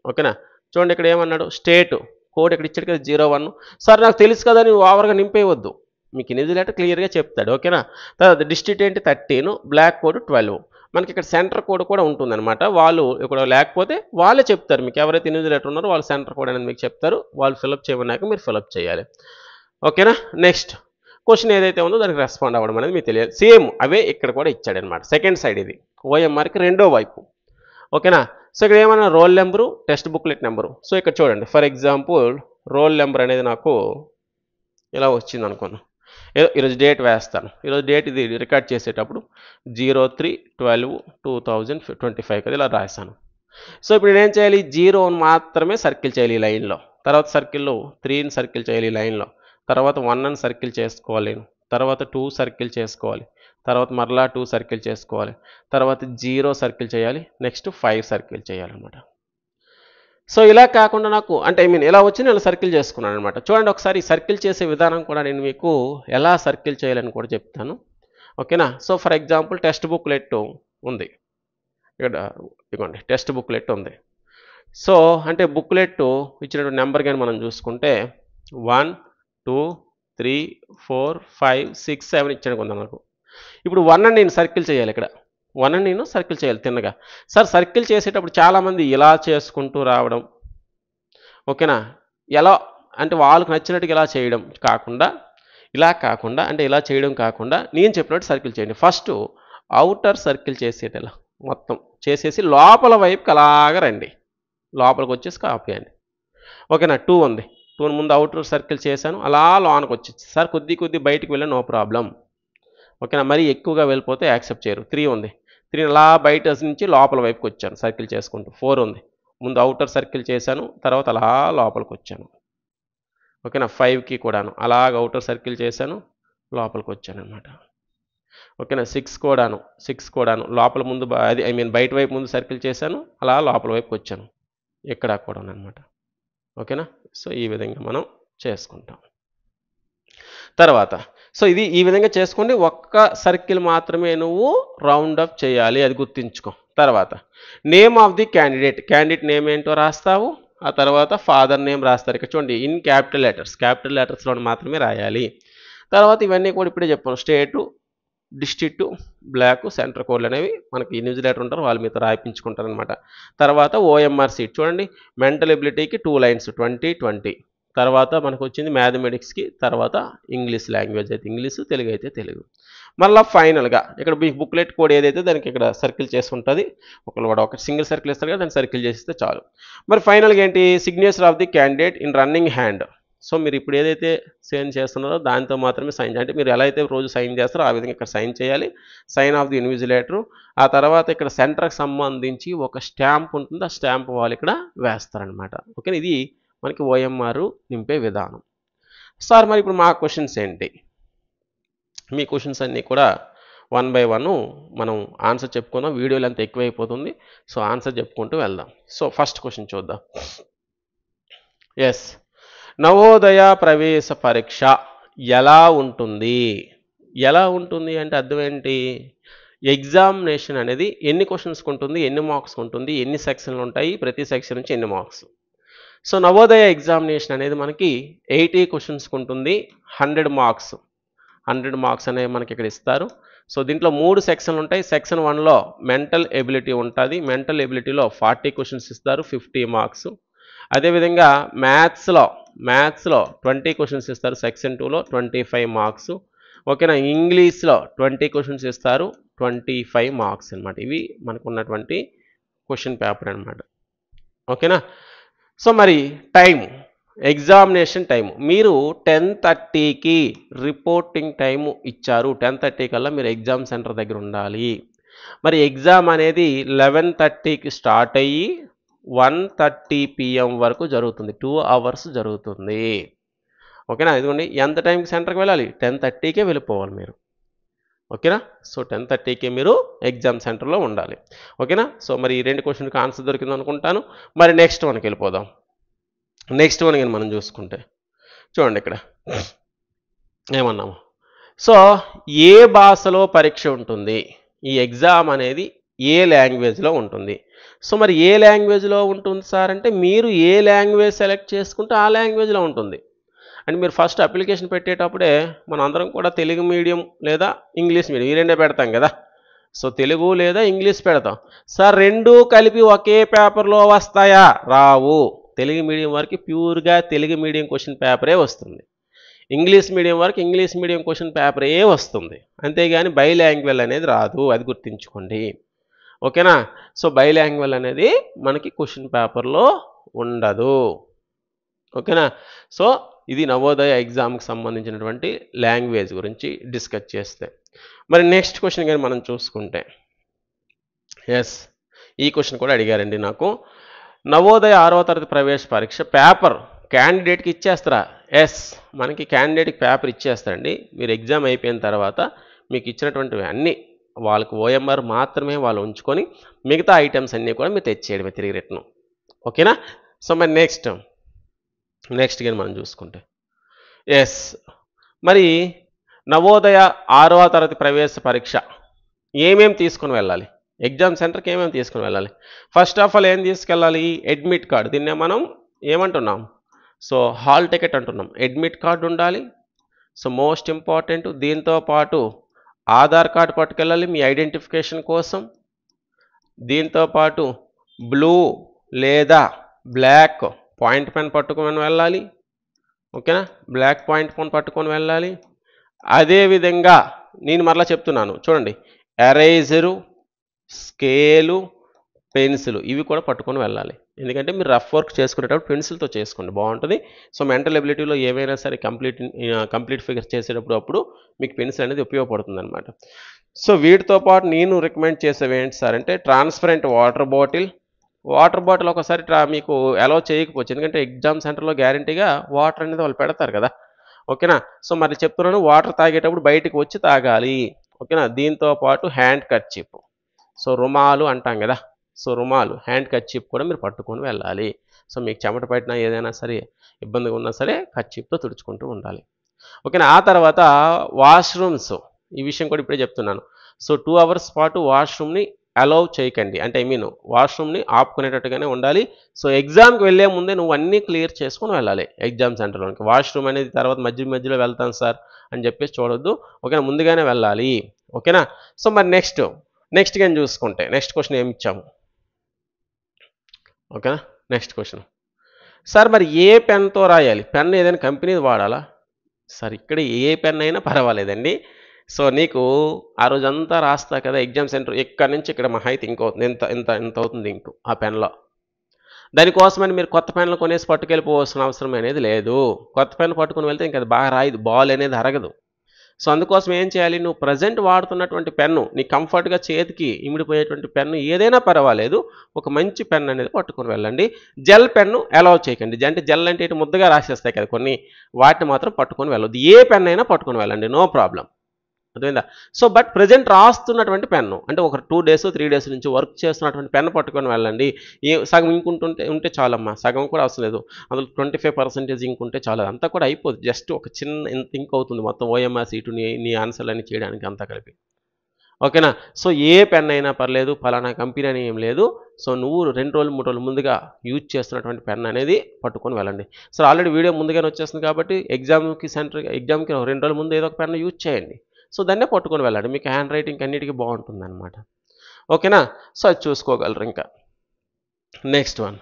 ఓకేనా చూడండి ఇక్కడ ఏమన్నాడు? స్టేట్ కోడ్ ఇక్కడ ఇచ్చాడు కదా 01. సార్ నాకు తెలుసు కదా, నువ్వు ఓవర్గా నింపేయవద్దు, మీకు ఇన్విజిలేటర్ క్లియర్గా చెప్తాడు. ఓకేనా, తర్వాత డిస్ట్రిక్ట్ ఏంటి 13, బ్లాక్ కోడ్ 12. మనకి ఇక్కడ సెంటర్ కోడ్ కూడా ఉంటుందన్నమాట. వాళ్ళు ఇక్కడ లేకపోతే వాళ్ళే చెప్తారు, మీకు ఎవరైతే ఇన్విజిలేటర్ ఉన్నారో వాళ్ళు సెంటర్ కోడ్ అనేది మీకు చెప్తారు. వాళ్ళు ఫిలప్ చేయమన్నాక మీరు ఫిలప్ చేయాలి. ఓకేనా, నెక్స్ట్ క్వశ్చన్ ఏదైతే ఉందో దానికి రెస్పాండ్ అవ్వడం అనేది మీకు తెలియాలి. సేమ్ అవే ఇక్కడ కూడా ఇచ్చాడనమాట. సెకండ్ సైడ్ ఇది ఓఎంఆర్కి రెండో వైపు. ఓకేనా, సో ఇక్కడ ఏమన్నా roll number, text booklet number. So ఇక్కడ చూడండి ఫర్ ఎగ్జాంపుల్ రోల్ నెంబర్ అనేది నాకు ఇలా వచ్చింది అనుకున్నాను. ఈరోజు డేట్ వేస్తాను. ఈరోజు డేట్ ఇది రికార్డ్ చేసేటప్పుడు 03/12/2025 కదా ఇలా రాశాను. సో ఇప్పుడు నేనేం చేయాలి, 0ని మాత్రమే సర్కిల్ చేయాలి ఈ లైన్లో, తర్వాత సర్కిల్లో 3ని సర్కిల్ చేయాలి ఈ లైన్లో, తర్వాత 1ని సర్కిల్ చేసుకోవాలి నేను, తర్వాత 2 సర్కిల్ చేసుకోవాలి, తర్వాత మరలా 2 సర్కిల్ చేసుకోవాలి, తర్వాత 0 సర్కిల్ చేయాలి, నెక్స్ట్ 5 సర్కిల్ చేయాలన్నమాట. సో ఇలా కాకుండా నాకు అంటే ఇలా వచ్చి నేను సర్కిల్ చేసుకున్నాను అనమాట. చూడండి ఒకసారి సర్కిల్ చేసే విధానం కూడా నేను మీకు ఎలా సర్కిల్ చేయాలని కూడా చెప్తాను. ఓకేనా. So for example text booklet ఉంది ఇక్కడ, ఇదిగోండి టెక్స్ట్ బుక్లెట్ ఉంది. సో అంటే బుక్లెట్ ఇచ్చినటువంటి నెంబర్ కానీ మనం చూసుకుంటే 1 2 3 4 5 6 7 ఇచ్చాను కొంత మనకు. ఇప్పుడు 1 అని నేను సర్కిల్ చేయాలి, ఇక్కడ 1 అని నేను సర్కిల్ చేయాలి తిన్నగా. సార్ సర్కిల్ చేసేటప్పుడు చాలామంది ఇలా చేసుకుంటూ రావడం, ఓకేనా, ఎలా అంటే వాళ్ళకు నచ్చినట్టుగా ఇలా చేయడం కాకుండా, అంటే ఇలా చేయడం కాకుండా నేను చెప్పినట్టు సర్కిల్ చేయండి. ఫస్ట్ అవుటర్ సర్కిల్ చేసేటలా మొత్తం చేసేసి లోపల వైపుకి అలాగ రండి, లోపలికి వచ్చేసి ఆపేయండి. ఓకేనా. 2 ఉంది, 2 ముందు అవుటర్ సర్కిల్ చేశాను, అలా లోనికి వచ్చేసి సార్ కొద్ది బయటికి వెళ్ళి నో ప్రాబ్లం. ఓకేనా. మరీ ఎక్కువగా వెళ్ళిపోతే యాక్సెప్ట్ చేయరు. 3 ఉంది, 3 అలా బయట నుంచి లోపల వైపుకి వచ్చాను సర్కిల్ చేసుకుంటూ. 4 ఉంది, ముందు అవుటర్ సర్కిల్ చేశాను, తర్వాత అలా లోపలికి వచ్చాను. ఓకేనా. 5కి కూడాను అలాగ అవుటర్ సర్కిల్ చేశాను, లోపలికి వచ్చాను అనమాట. ఓకేనా. 6 కూడాను లోపల ముందు అది బయట వైపు ముందు సర్కిల్ చేశాను, అలా లోపల వైపుకి వచ్చాను, ఇక్కడ కూడా అనమాట. ఓకేనా. సో ఈ విధంగా మనం చేసుకుంటాం. తర్వాత సో ఇది ఈ విధంగా చేసుకోండి. ఒక్క సర్కిల్ మాత్రమే నువ్వు రౌండ్ అప్ చేయాలి, అది గుర్తుంచుకో. తర్వాత name of the candidate name ఏంటో రాస్తావు, ఆ తర్వాత ఫాదర్ నేమ్ రాస్తారు. ఇక్కడ చూడండి ఇన్ క్యాపిటల్ లెటర్స్లో మాత్రమే రాయాలి. తర్వాత ఇవన్నీ కూడా ఇప్పుడే చెప్పాను, స్టేటు, డిస్ట్రిక్టు, బ్లాక్, సెంటర్ కోడ్లు అనేవి మనకి ఇన్విజిలేటర్ ఉంటారు, వాళ్ళ మీద రాయించుకుంటారు అనమాట. తర్వాత ఓఎంఆర్ సీట్ చూడండి, మెంటల్ ఎబిలిటీకి 2 లైన్స్ 20. తర్వాత మనకు వచ్చింది మ్యాథమెటిక్స్కి, తర్వాత ఇంగ్లీష్ లాంగ్వేజ్ అయితే ఇంగ్లీషు, తెలుగు అయితే తెలుగు. మళ్ళీ ఫైనల్గా ఇక్కడ బుక్లెట్ కోడ్ ఏదైతే దానికి ఇక్కడ సర్కిల్ చేసి ఉంటుంది, ఒక సింగిల్ సర్కిల్ ఇస్తారు కదా, దాన్ని సర్కిల్ చేస్తే చాలు. మరి ఫైనల్గా ఏంటి, signature of the candidate in running hand. So మీరు ఇప్పుడు ఏదైతే సైన్ చేస్తున్నారో దాంతో మాత్రమే సైన్, అంటే మీరు ఎలా అయితే రోజు సైన్ చేస్తారో ఆ విధంగా ఇక్కడ సైన్ చేయాలి, సైన్ ఆఫ్ ది ఇన్విజిలేటరు. ఆ తర్వాత ఇక్కడ సెంటర్కి సంబంధించి ఒక స్టాంప్ ఉంటుంది, ఆ స్టాంప్ వాళ్ళు ఇక్కడ వేస్తారనమాట. ఓకే, ఇది మనకి ఓఎంఆర్ నింపే విధానం. సార్ మరి ఇప్పుడు మా క్వశ్చన్స్ ఏంటి, మీ క్వశ్చన్స్ అన్నీ కూడా 1 by 1 మనం ఆన్సర్ చెప్పుకుందాం, వీడియోలు అంత ఎక్కువైపోతుంది. సో ఆన్సర్ చెప్పుకుంటూ వెళ్దాం. సో ఫస్ట్ క్వశ్చన్ చూద్దాం. ఎస్, నవోదయ ప్రవేశ పరీక్ష ఎలా ఉంటుంది అంటే అర్థం ఏంటి, ఎగ్జామినేషన్ అనేది ఎన్ని క్వశ్చన్స్కి ఉంటుంది, ఎన్ని మార్క్స్కి ఉంటుంది, ఎన్ని సెక్షన్లు ఉంటాయి, ప్రతి సెక్షన్ నుంచి ఎన్ని మార్క్స్. సో నవోదయ ఎగ్జామినేషన్ అనేది మనకి 80 క్వశ్చన్స్కి ఉంటుంది, 100 మార్క్స్ అనేవి మనకి ఇక్కడ ఇస్తారు. సో దీంట్లో 3 సెక్షన్లు ఉంటాయి. సెక్షన్ 1లో మెంటల్ ఎబిలిటీ ఉంటుంది, మెంటల్ ఎబిలిటీలో 40 క్వశ్చన్స్ ఇస్తారు, 50 మార్క్స్. అదేవిధంగా మ్యాథ్స్లో 20 క్వశ్చన్స్ ఇస్తారు, సెక్షన్ 2లో 25 మార్క్స్. ఓకేనా. ఇంగ్లీష్లో 20 క్వశ్చన్స్ ఇస్తారు, 25 మార్క్స్ అనమాట. ఇవి మనకు ఉన్నటువంటి క్వశ్చన్ పేపర్ అనమాట. ఓకేనా. సో మరి ఎగ్జామినేషన్ టైము మీరు 10:30కి రిపోర్టింగ్ టైము ఇచ్చారు, 10:30 కల్లా మీరు ఎగ్జామ్ సెంటర్ దగ్గర ఉండాలి. మరి ఎగ్జామ్ అనేది 11:30కి స్టార్ట్ అయ్యి 1:30 PM వరకు జరుగుతుంది, 2 hours జరుగుతుంది. ఓకేనా. ఇదిగోండి ఎంత టైంకి సెంటర్కి వెళ్ళాలి, 10:30కే వెళ్ళిపోవాలి మీరు. ఓకేనా. సో 10:30కే మీరు ఎగ్జామ్ సెంటర్లో ఉండాలి. ఓకేనా. సో మరి ఈ 2 క్వశ్చన్కి ఆన్సర్ దొరికింది అనుకుంటాను. మరి నెక్స్ట్ వన్కి వెళ్ళిపోదాం. నెక్స్ట్ వన్ కానీ మనం చూసుకుంటే చూడండి ఇక్కడ ఏమన్నాము, సో ఏ భాషలో పరీక్ష ఉంటుంది, ఈ ఎగ్జామ్ అనేది ఏ లాంగ్వేజ్లో ఉంటుంది. సో మరి ఏ లాంగ్వేజ్లో ఉంటుంది సార్ అంటే మీరు ఏ లాంగ్వేజ్ సెలెక్ట్ చేసుకుంటే ఆ లాంగ్వేజ్లో ఉంటుంది. అండ్ మీరు ఫస్ట్ అప్లికేషన్ పెట్టేటప్పుడే మనం అందరం కూడా తెలుగు మీడియం లేదా ఇంగ్లీష్ మీడియం ఈ రెండే పెడతాం కదా. సో తెలుగు లేదా ఇంగ్లీష్ పెడతాం. సార్ రెండూ కలిపి ఒకే పేపర్లో వస్తాయా, రావు. తెలుగు మీడియం వరకు ప్యూర్గా తెలుగు మీడియం క్వశ్చన్ పేపరే వస్తుంది, ఇంగ్లీష్ మీడియం వరకు ఇంగ్లీష్ మీడియం క్వశ్చన్ పేపరే వస్తుంది, అంతేగాని బైలాంగ్వేజ్ అనేది రాదు, అది గుర్తుంచుకోండి. ఓకేనా. సో బైలాంగ్వేజ్ అనేది మనకి క్వశ్చన్ పేపర్లో ఉండదు. ఓకేనా. సో ఇది నవోదయ ఎగ్జామ్కి సంబంధించినటువంటి లాంగ్వేజ్ గురించి డిస్కస్ చేస్తే. మరి నెక్స్ట్ క్వశ్చన్ కానీ మనం చూసుకుంటే, ఎస్ ఈ క్వశ్చన్ కూడా అడిగారండి నాకు. నవోదయ 6వ తరగతి ప్రవేశ పరీక్ష పేపర్ క్యాండిడేట్కి ఇచ్చేస్తారా? ఎస్, మనకి క్యాండిడేట్కి పేపర్ ఇచ్చేస్తారండి. మీరు ఎగ్జామ్ అయిపోయిన తర్వాత మీకు ఇచ్చినటువంటివి అన్నీ వాళ్ళకు ఓఎంఆర్ మాత్రమే వాళ్ళు ఉంచుకొని మిగతా ఐటమ్స్ అన్నీ కూడా మీరు తెచ్చేయడమే తిరిగి రిటర్న్. ఓకేనా? సో మరి నెక్స్ట్ కానీ మనం చూసుకుంటే, ఎస్ మరి నవోదయ 6వ తరగతి ప్రవేశ పరీక్ష ఏమేమి తీసుకుని వెళ్ళాలి? ఎగ్జామ్ సెంటర్కి ఏమేమి తీసుకుని వెళ్ళాలి? ఫస్ట్ ఆఫ్ ఆల్ ఏం తీసుకెళ్ళాలి? Admit card. దీన్నే మనం ఏమంటున్నాం? సో హాల్ టికెట్ అంటున్నాం. అడ్మిట్ కార్డు ఉండాలి. So most important. దీంతో పాటు ఆధార్ కార్డు పట్టుకెళ్ళాలి మీ ఐడెంటిఫికేషన్ కోసం. దీంతో పాటు బ్లూ లేదా బ్లాక్ పాయింట్ పెన్ పట్టుకొని వెళ్ళాలి. ఓకేనా? బ్లాక్ పాయింట్ పెన్ పట్టుకొని వెళ్ళాలి. అదేవిధంగా నేను మరలా చెప్తున్నాను చూడండి, ఎరేజరు, స్కేలు, పెన్సిల్ ఇవి కూడా పట్టుకొని వెళ్ళాలి. ఎందుకంటే మీరు రఫ్ వర్క్ చేసుకునేటప్పుడు పెన్సిల్తో చేసుకోండి, బాగుంటుంది. సో మెంటల్ ఎబిలిటీలో ఏవైనా సరే కంప్లీట్ ఫిగర్స్ చేసేటప్పుడు మీకు పెన్సిల్ అనేది ఉపయోగపడుతుంది అనమాట. సో వీటితో పాటు నేను రికమెండ్ చేసేవి ఏంటి సార్ అంటే, ట్రాన్స్పరెంట్ వాటర్ బాటిల్ ఒకసారి మీకు అలౌ చేయకపోవచ్చు, ఎందుకంటే ఎగ్జామ్ సెంటర్లో గ్యారంటీగా వాటర్ అనేది వాళ్ళు పెడతారు కదా. ఓకేనా? సో మరి చెప్తున్నాను, వాటర్ తాగేటప్పుడు బయటికి వచ్చి తాగాలి. ఓకేనా? దీంతో పాటు హ్యాండ్ కర్చీఫ్, సో రుమాలు అంటాం కదా, సో రుమాలు హ్యాండ్ కర్చీఫ్ కూడా మీరు పట్టుకొని వెళ్ళాలి. సో మీకు చెమట పట్టినా ఏదైనా సరే ఇబ్బందిగా ఉన్నా సరే కర్చీఫ్తో తుడుచుకుంటూ ఉండాలి. ఓకేనా? ఆ తర్వాత వాష్రూమ్స్, ఈ విషయం కూడా ఇప్పుడే చెప్తున్నాను. సో 2 అవర్స్ పాటు వాష్రూమ్ని అలౌ చేయకండి, అంటే వాష్రూమ్ని ఆపుకునేటట్టుగానే ఉండాలి. సో ఎగ్జామ్కి వెళ్ళే ముందే నువ్వు అన్నీ క్లియర్ చేసుకొని వెళ్ళాలి ఎగ్జామ్ సెంటర్లోనికి. వాష్రూమ్ అనేది తర్వాత మధ్యలో వెళ్తాను సార్ అని చెప్పేసి చూడొద్దు. ఓకేనా? ముందుగానే వెళ్ళాలి. ఓకేనా? సో మరి నెక్స్ట్ కానీ చూసుకుంటే, నెక్స్ట్ క్వశ్చన్ ఏమి ఇచ్చాము? ఓకేనా? నెక్స్ట్ క్వశ్చన్, సార్ మరి ఏ పెన్తో రాయాలి? పెన్ ఏదైనా కంపెనీది వాడాలా? సార్ ఇక్కడ ఏ పెన్ అయినా పర్వాలేదండి. సో నీకు ఆ రోజంతా రాస్తా కదా ఎగ్జామ్ సెంటర్, ఇక్కడి నుంచి ఇక్కడ మహా అయితే ఇంకవుతుంది ఎంత అవుతుంది ఇంకు ఆ పెన్లో. దానికోసమని మీరు కొత్త పెన్లు కొనేసి పట్టుకెళ్ళిపోవాల్సిన అవసరం అనేది లేదు. కొత్త పెన్ను పట్టుకుని వెళ్తే ఇంకా అది బాగా రాయదు, బాల్ అనేది అరగదు. సో అందుకోసం ఏం చేయాలి, నువ్వు ప్రజెంట్ వాడుతున్నటువంటి పెన్ను, నీ కంఫర్ట్గా చేతికి ఇమిడిపోయేటువంటి పెన్ను ఏదైనా పర్వాలేదు, ఒక మంచి పెన్ అనేది పట్టుకొని వెళ్ళండి. జెల్ పెన్ను అలౌ చేయకండి. అంటే జెల్ అంటే ఇటు ముద్దగా రాసేస్తాయి కదా కొన్ని, వాటిని మాత్రం పట్టుకొని వెళ్ళొద్దు. ఏ పెన్ అయినా పట్టుకొని వెళ్ళండి, నో ప్రాబ్లం. అర్థమైందా? సో బట్ ప్రజెంట్ రాస్తున్నటువంటి పెన్ను, అంటే ఒక 2 days 3 days నుంచి వర్క్ చేస్తున్నటువంటి పెన్ను పట్టుకొని వెళ్ళండి. సగం ఉంటే చాలమ్మా, సగం కూడా అవసరం లేదు, అందులో 25% ఇంక్ ఉంటే చాలు, అంతా కూడా అయిపోతుంది. జస్ట్ ఒక చిన్న ఇంక్ అవుతుంది మొత్తం ఓఎంఆర్ సీటుని నీ ఆన్సర్లన్నీ చేయడానికి అంతా కలిపి. ఓకేనా? సో ఏ పెన్ అయినా పర్లేదు, ఫలానా కంపెనీ అని ఏం లేదు. సో నువ్వు 2 రోజులు 3 రోజుల ముందుగా యూజ్ చేస్తున్నటువంటి పెన్ అనేది పట్టుకొని వెళ్ళండి. సో ఆల్రెడీ వీడియో ముందుగానే వచ్చేస్తుంది కాబట్టి ఎగ్జామ్కి 2 రోజుల ముందు ఏదో ఒక పెన్ యూజ్ చేయండి. సో దాన్నే పట్టుకొని వెళ్ళండి, మీకు హ్యాండ్ రైటింగ్ అన్నిటికీ బాగుంటుంది అనమాట. ఓకేనా? సో అది చూసుకోగలరు. ఇంకా నెక్స్ట్ వన్,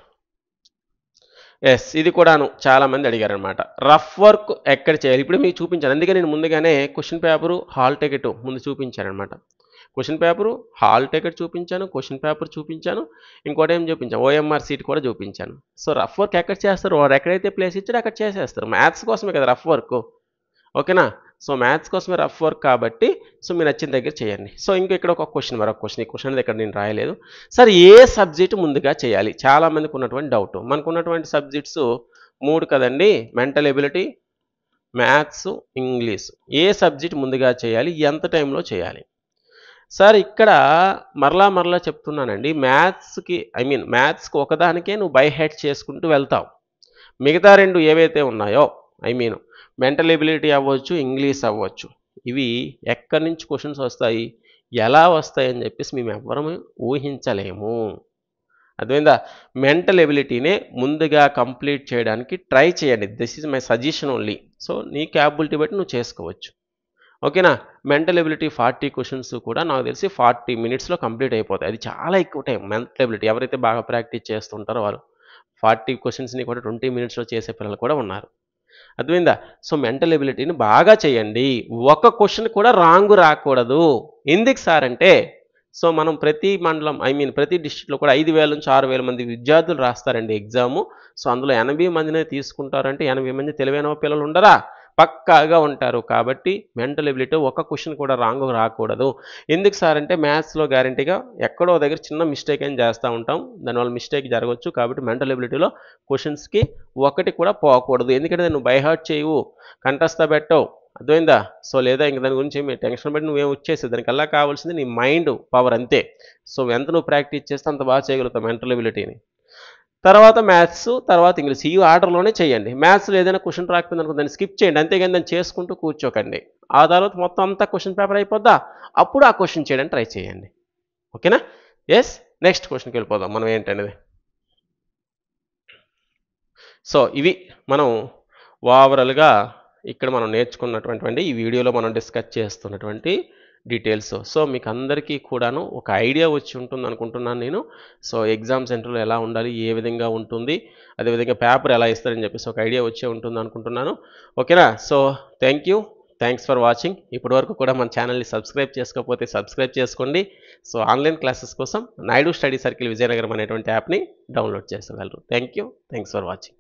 ఎస్ ఇది కూడాను చాలామంది అడిగారనమాట, రఫ్ వర్క్ ఎక్కడ చేయాలి? ఇప్పుడు మీకు చూపించాను, అందుకే నేను ముందుగానే క్వశ్చన్ పేపరు హాల్ టికెట్ ముందు చూపించానమాట. క్వశ్చన్ పేపరు హాల్ టికెట్ చూపించాను, క్వశ్చన్ పేపర్ చూపించాను, ఇంకోటి ఏం చూపించాను, ఓఎంఆర్ సీట్ కూడా చూపించాను. సో రఫ్ వర్క్ ఎక్కడ చేస్తారు? వాడు ఎక్కడైతే ప్లేస్ ఇచ్చాడో అక్కడ చేసేస్తారు. మ్యాథ్స్ కోసమే కదా రఫ్ వర్క్. ఓకేనా? సో మ్యాథ్స్ కోసమే రఫ్ వర్క్ కాబట్టి సో మీరు నచ్చిన దగ్గర చేయండి. సో ఇక్కడ మరొక క్వశ్చన్, ఈ క్వశ్చన్ అనేది ఇక్కడ నేను రాయలేదు. సార్ ఏ సబ్జెక్ట్ ముందుగా చేయాలి? చాలామందికి ఉన్నటువంటి డౌట్. మనకు ఉన్నటువంటి సబ్జెక్ట్స్ 3 కదండి, మెంటల్ ఎబిలిటీ, మ్యాథ్స్, ఇంగ్లీష్. ఏ సబ్జెక్ట్ ముందుగా చేయాలి, ఎంత టైంలో చేయాలి? సార్ ఇక్కడ మరలా చెప్తున్నానండి, మ్యాథ్స్కి ఒకదానికే నువ్వు బై హెడ్ చేసుకుంటూ వెళ్తావు. మిగతా 2 ఏవైతే ఉన్నాయో మెంటల్ ఎబిలిటీ అవ్వచ్చు, ఇంగ్లీష్ అవ్వచ్చు, ఇవి ఎక్కడి నుంచి క్వశ్చన్స్ వస్తాయి, ఎలా వస్తాయి అని చెప్పేసి మేము ఎవ్వరము ఊహించలేము. అర్థమైందా? మెంటల్ ఎబిలిటీనే ముందుగా కంప్లీట్ చేయడానికి ట్రై చేయండి. This is my suggestion only. So నీ క్యాపబిలిటీ బట్టి నువ్వు చేసుకోవచ్చు. ఓకేనా? మెంటల్ ఎబిలిటీ 40 క్వశ్చన్స్ కూడా నాకు తెలిసి 40 minutesలో కంప్లీట్ అయిపోతాయి. అది చాలా ఎక్కువ టైం. మెంటల్ ఎబిలిటీ ఎవరైతే బాగా ప్రాక్టీస్ చేస్తుంటారో వాళ్ళు 40 క్వశ్చన్స్ని కూడా 20 minutesలో చేసే పిల్లలు కూడా ఉన్నారు. అర్థమైందా? సో మెంటల్ ఎబిలిటీని బాగా చేయండి. ఒక క్వశ్చన్ కూడా రాంగ్ రాకూడదు. ఎందుకు సార్ అంటే, సో మనం ప్రతి మండలం ప్రతి డిస్ట్రిక్ట్లో కూడా 5,000 నుంచి 6,000 మంది విద్యార్థులు రాస్తారండి ఎగ్జాము. సో అందులో 80 మందినే తీసుకుంటారంటే 80 మంది తెలివైన పిల్లలు ఉండరా? పక్కాగా ఉంటారు. కాబట్టి మెంటల్ ఎబిలిటీ ఒక క్వశ్చన్ కూడా రాంగ్ రాకూడదు. ఎందుకు సార్ అంటే మ్యాథ్స్లో గ్యారంటీగా ఎక్కడో దగ్గర చిన్న మిస్టేక్ అని చేస్తూ ఉంటాం. దానివల్ల మిస్టేక్ జరగవచ్చు. కాబట్టి మెంటల్ ఎబిలిటీలో క్వశ్చన్స్కి ఒకటి కూడా పోకూడదు. ఎందుకంటే నువ్వు బై హార్ట్ చేయవు, కంఠస్థ పెట్టవు, అర్థమైందా? సో లేదా ఇంక దాని గురించి మీ టెన్షన్ బట్టి నువ్వేం వచ్చేసి దానికల్లా కావాల్సింది నీ మైండ్ పవర్ అంతే. సో ఎంత నువ్వు ప్రాక్టీస్ చేస్తే అంత బాగా చేయగలుగుతావు మెంటల్ ఎబిలిటీని. తర్వాత మ్యాథ్స్, తర్వాత ఇంగ్లీష్ ఈ ఆర్డర్లోనే చేయండి. మ్యాథ్స్లో ఏదైనా క్వశ్చన్ రాకపోయింది అనుకో దాన్ని స్కిప్ చేయండి, అంతేగాని దాన్ని చేసుకుంటూ కూర్చోకండి. ఆ తర్వాత మొత్తం అంతా క్వశ్చన్ పేపర్ అయిపోద్దా, అప్పుడు ఆ క్వశ్చన్ చేయడానికి ట్రై చేయండి. ఓకేనా? ఎస్, నెక్స్ట్ క్వశ్చన్కి వెళ్ళిపోదాం మనం ఏంటనేది. సో ఇవి మనం ఓవరాల్గా ఇక్కడ మనం నేర్చుకున్నటువంటి ఈ వీడియోలో మనం డిస్కస్ చేస్తున్నటువంటి డీటెయిల్స్. సో మీకు అందరికీ కూడాను ఒక ఐడియా వచ్చి ఉంటుంది అనుకుంటున్నాను నేను. సో ఎగ్జామ్ సెంటర్లో ఎలా ఉండాలి, ఏ విధంగా ఉంటుంది, అదేవిధంగా పేపర్ ఎలా ఇస్తారని చెప్పేసి ఒక ఐడియా వచ్చే ఉంటుంది అనుకుంటున్నాను. ఓకేనా? So thanks for watching. ఇప్పటివరకు కూడా మన ఛానల్ని సబ్స్క్రైబ్ చేసుకోకపోతే సబ్స్క్రైబ్ చేసుకోండి. సో ఆన్లైన్ క్లాసెస్ కోసం నాయుడు స్టడీ సర్కిల్ విజయనగరం అనేటువంటి యాప్ని డౌన్లోడ్ చేసుకోగలరు. Thanks for watching.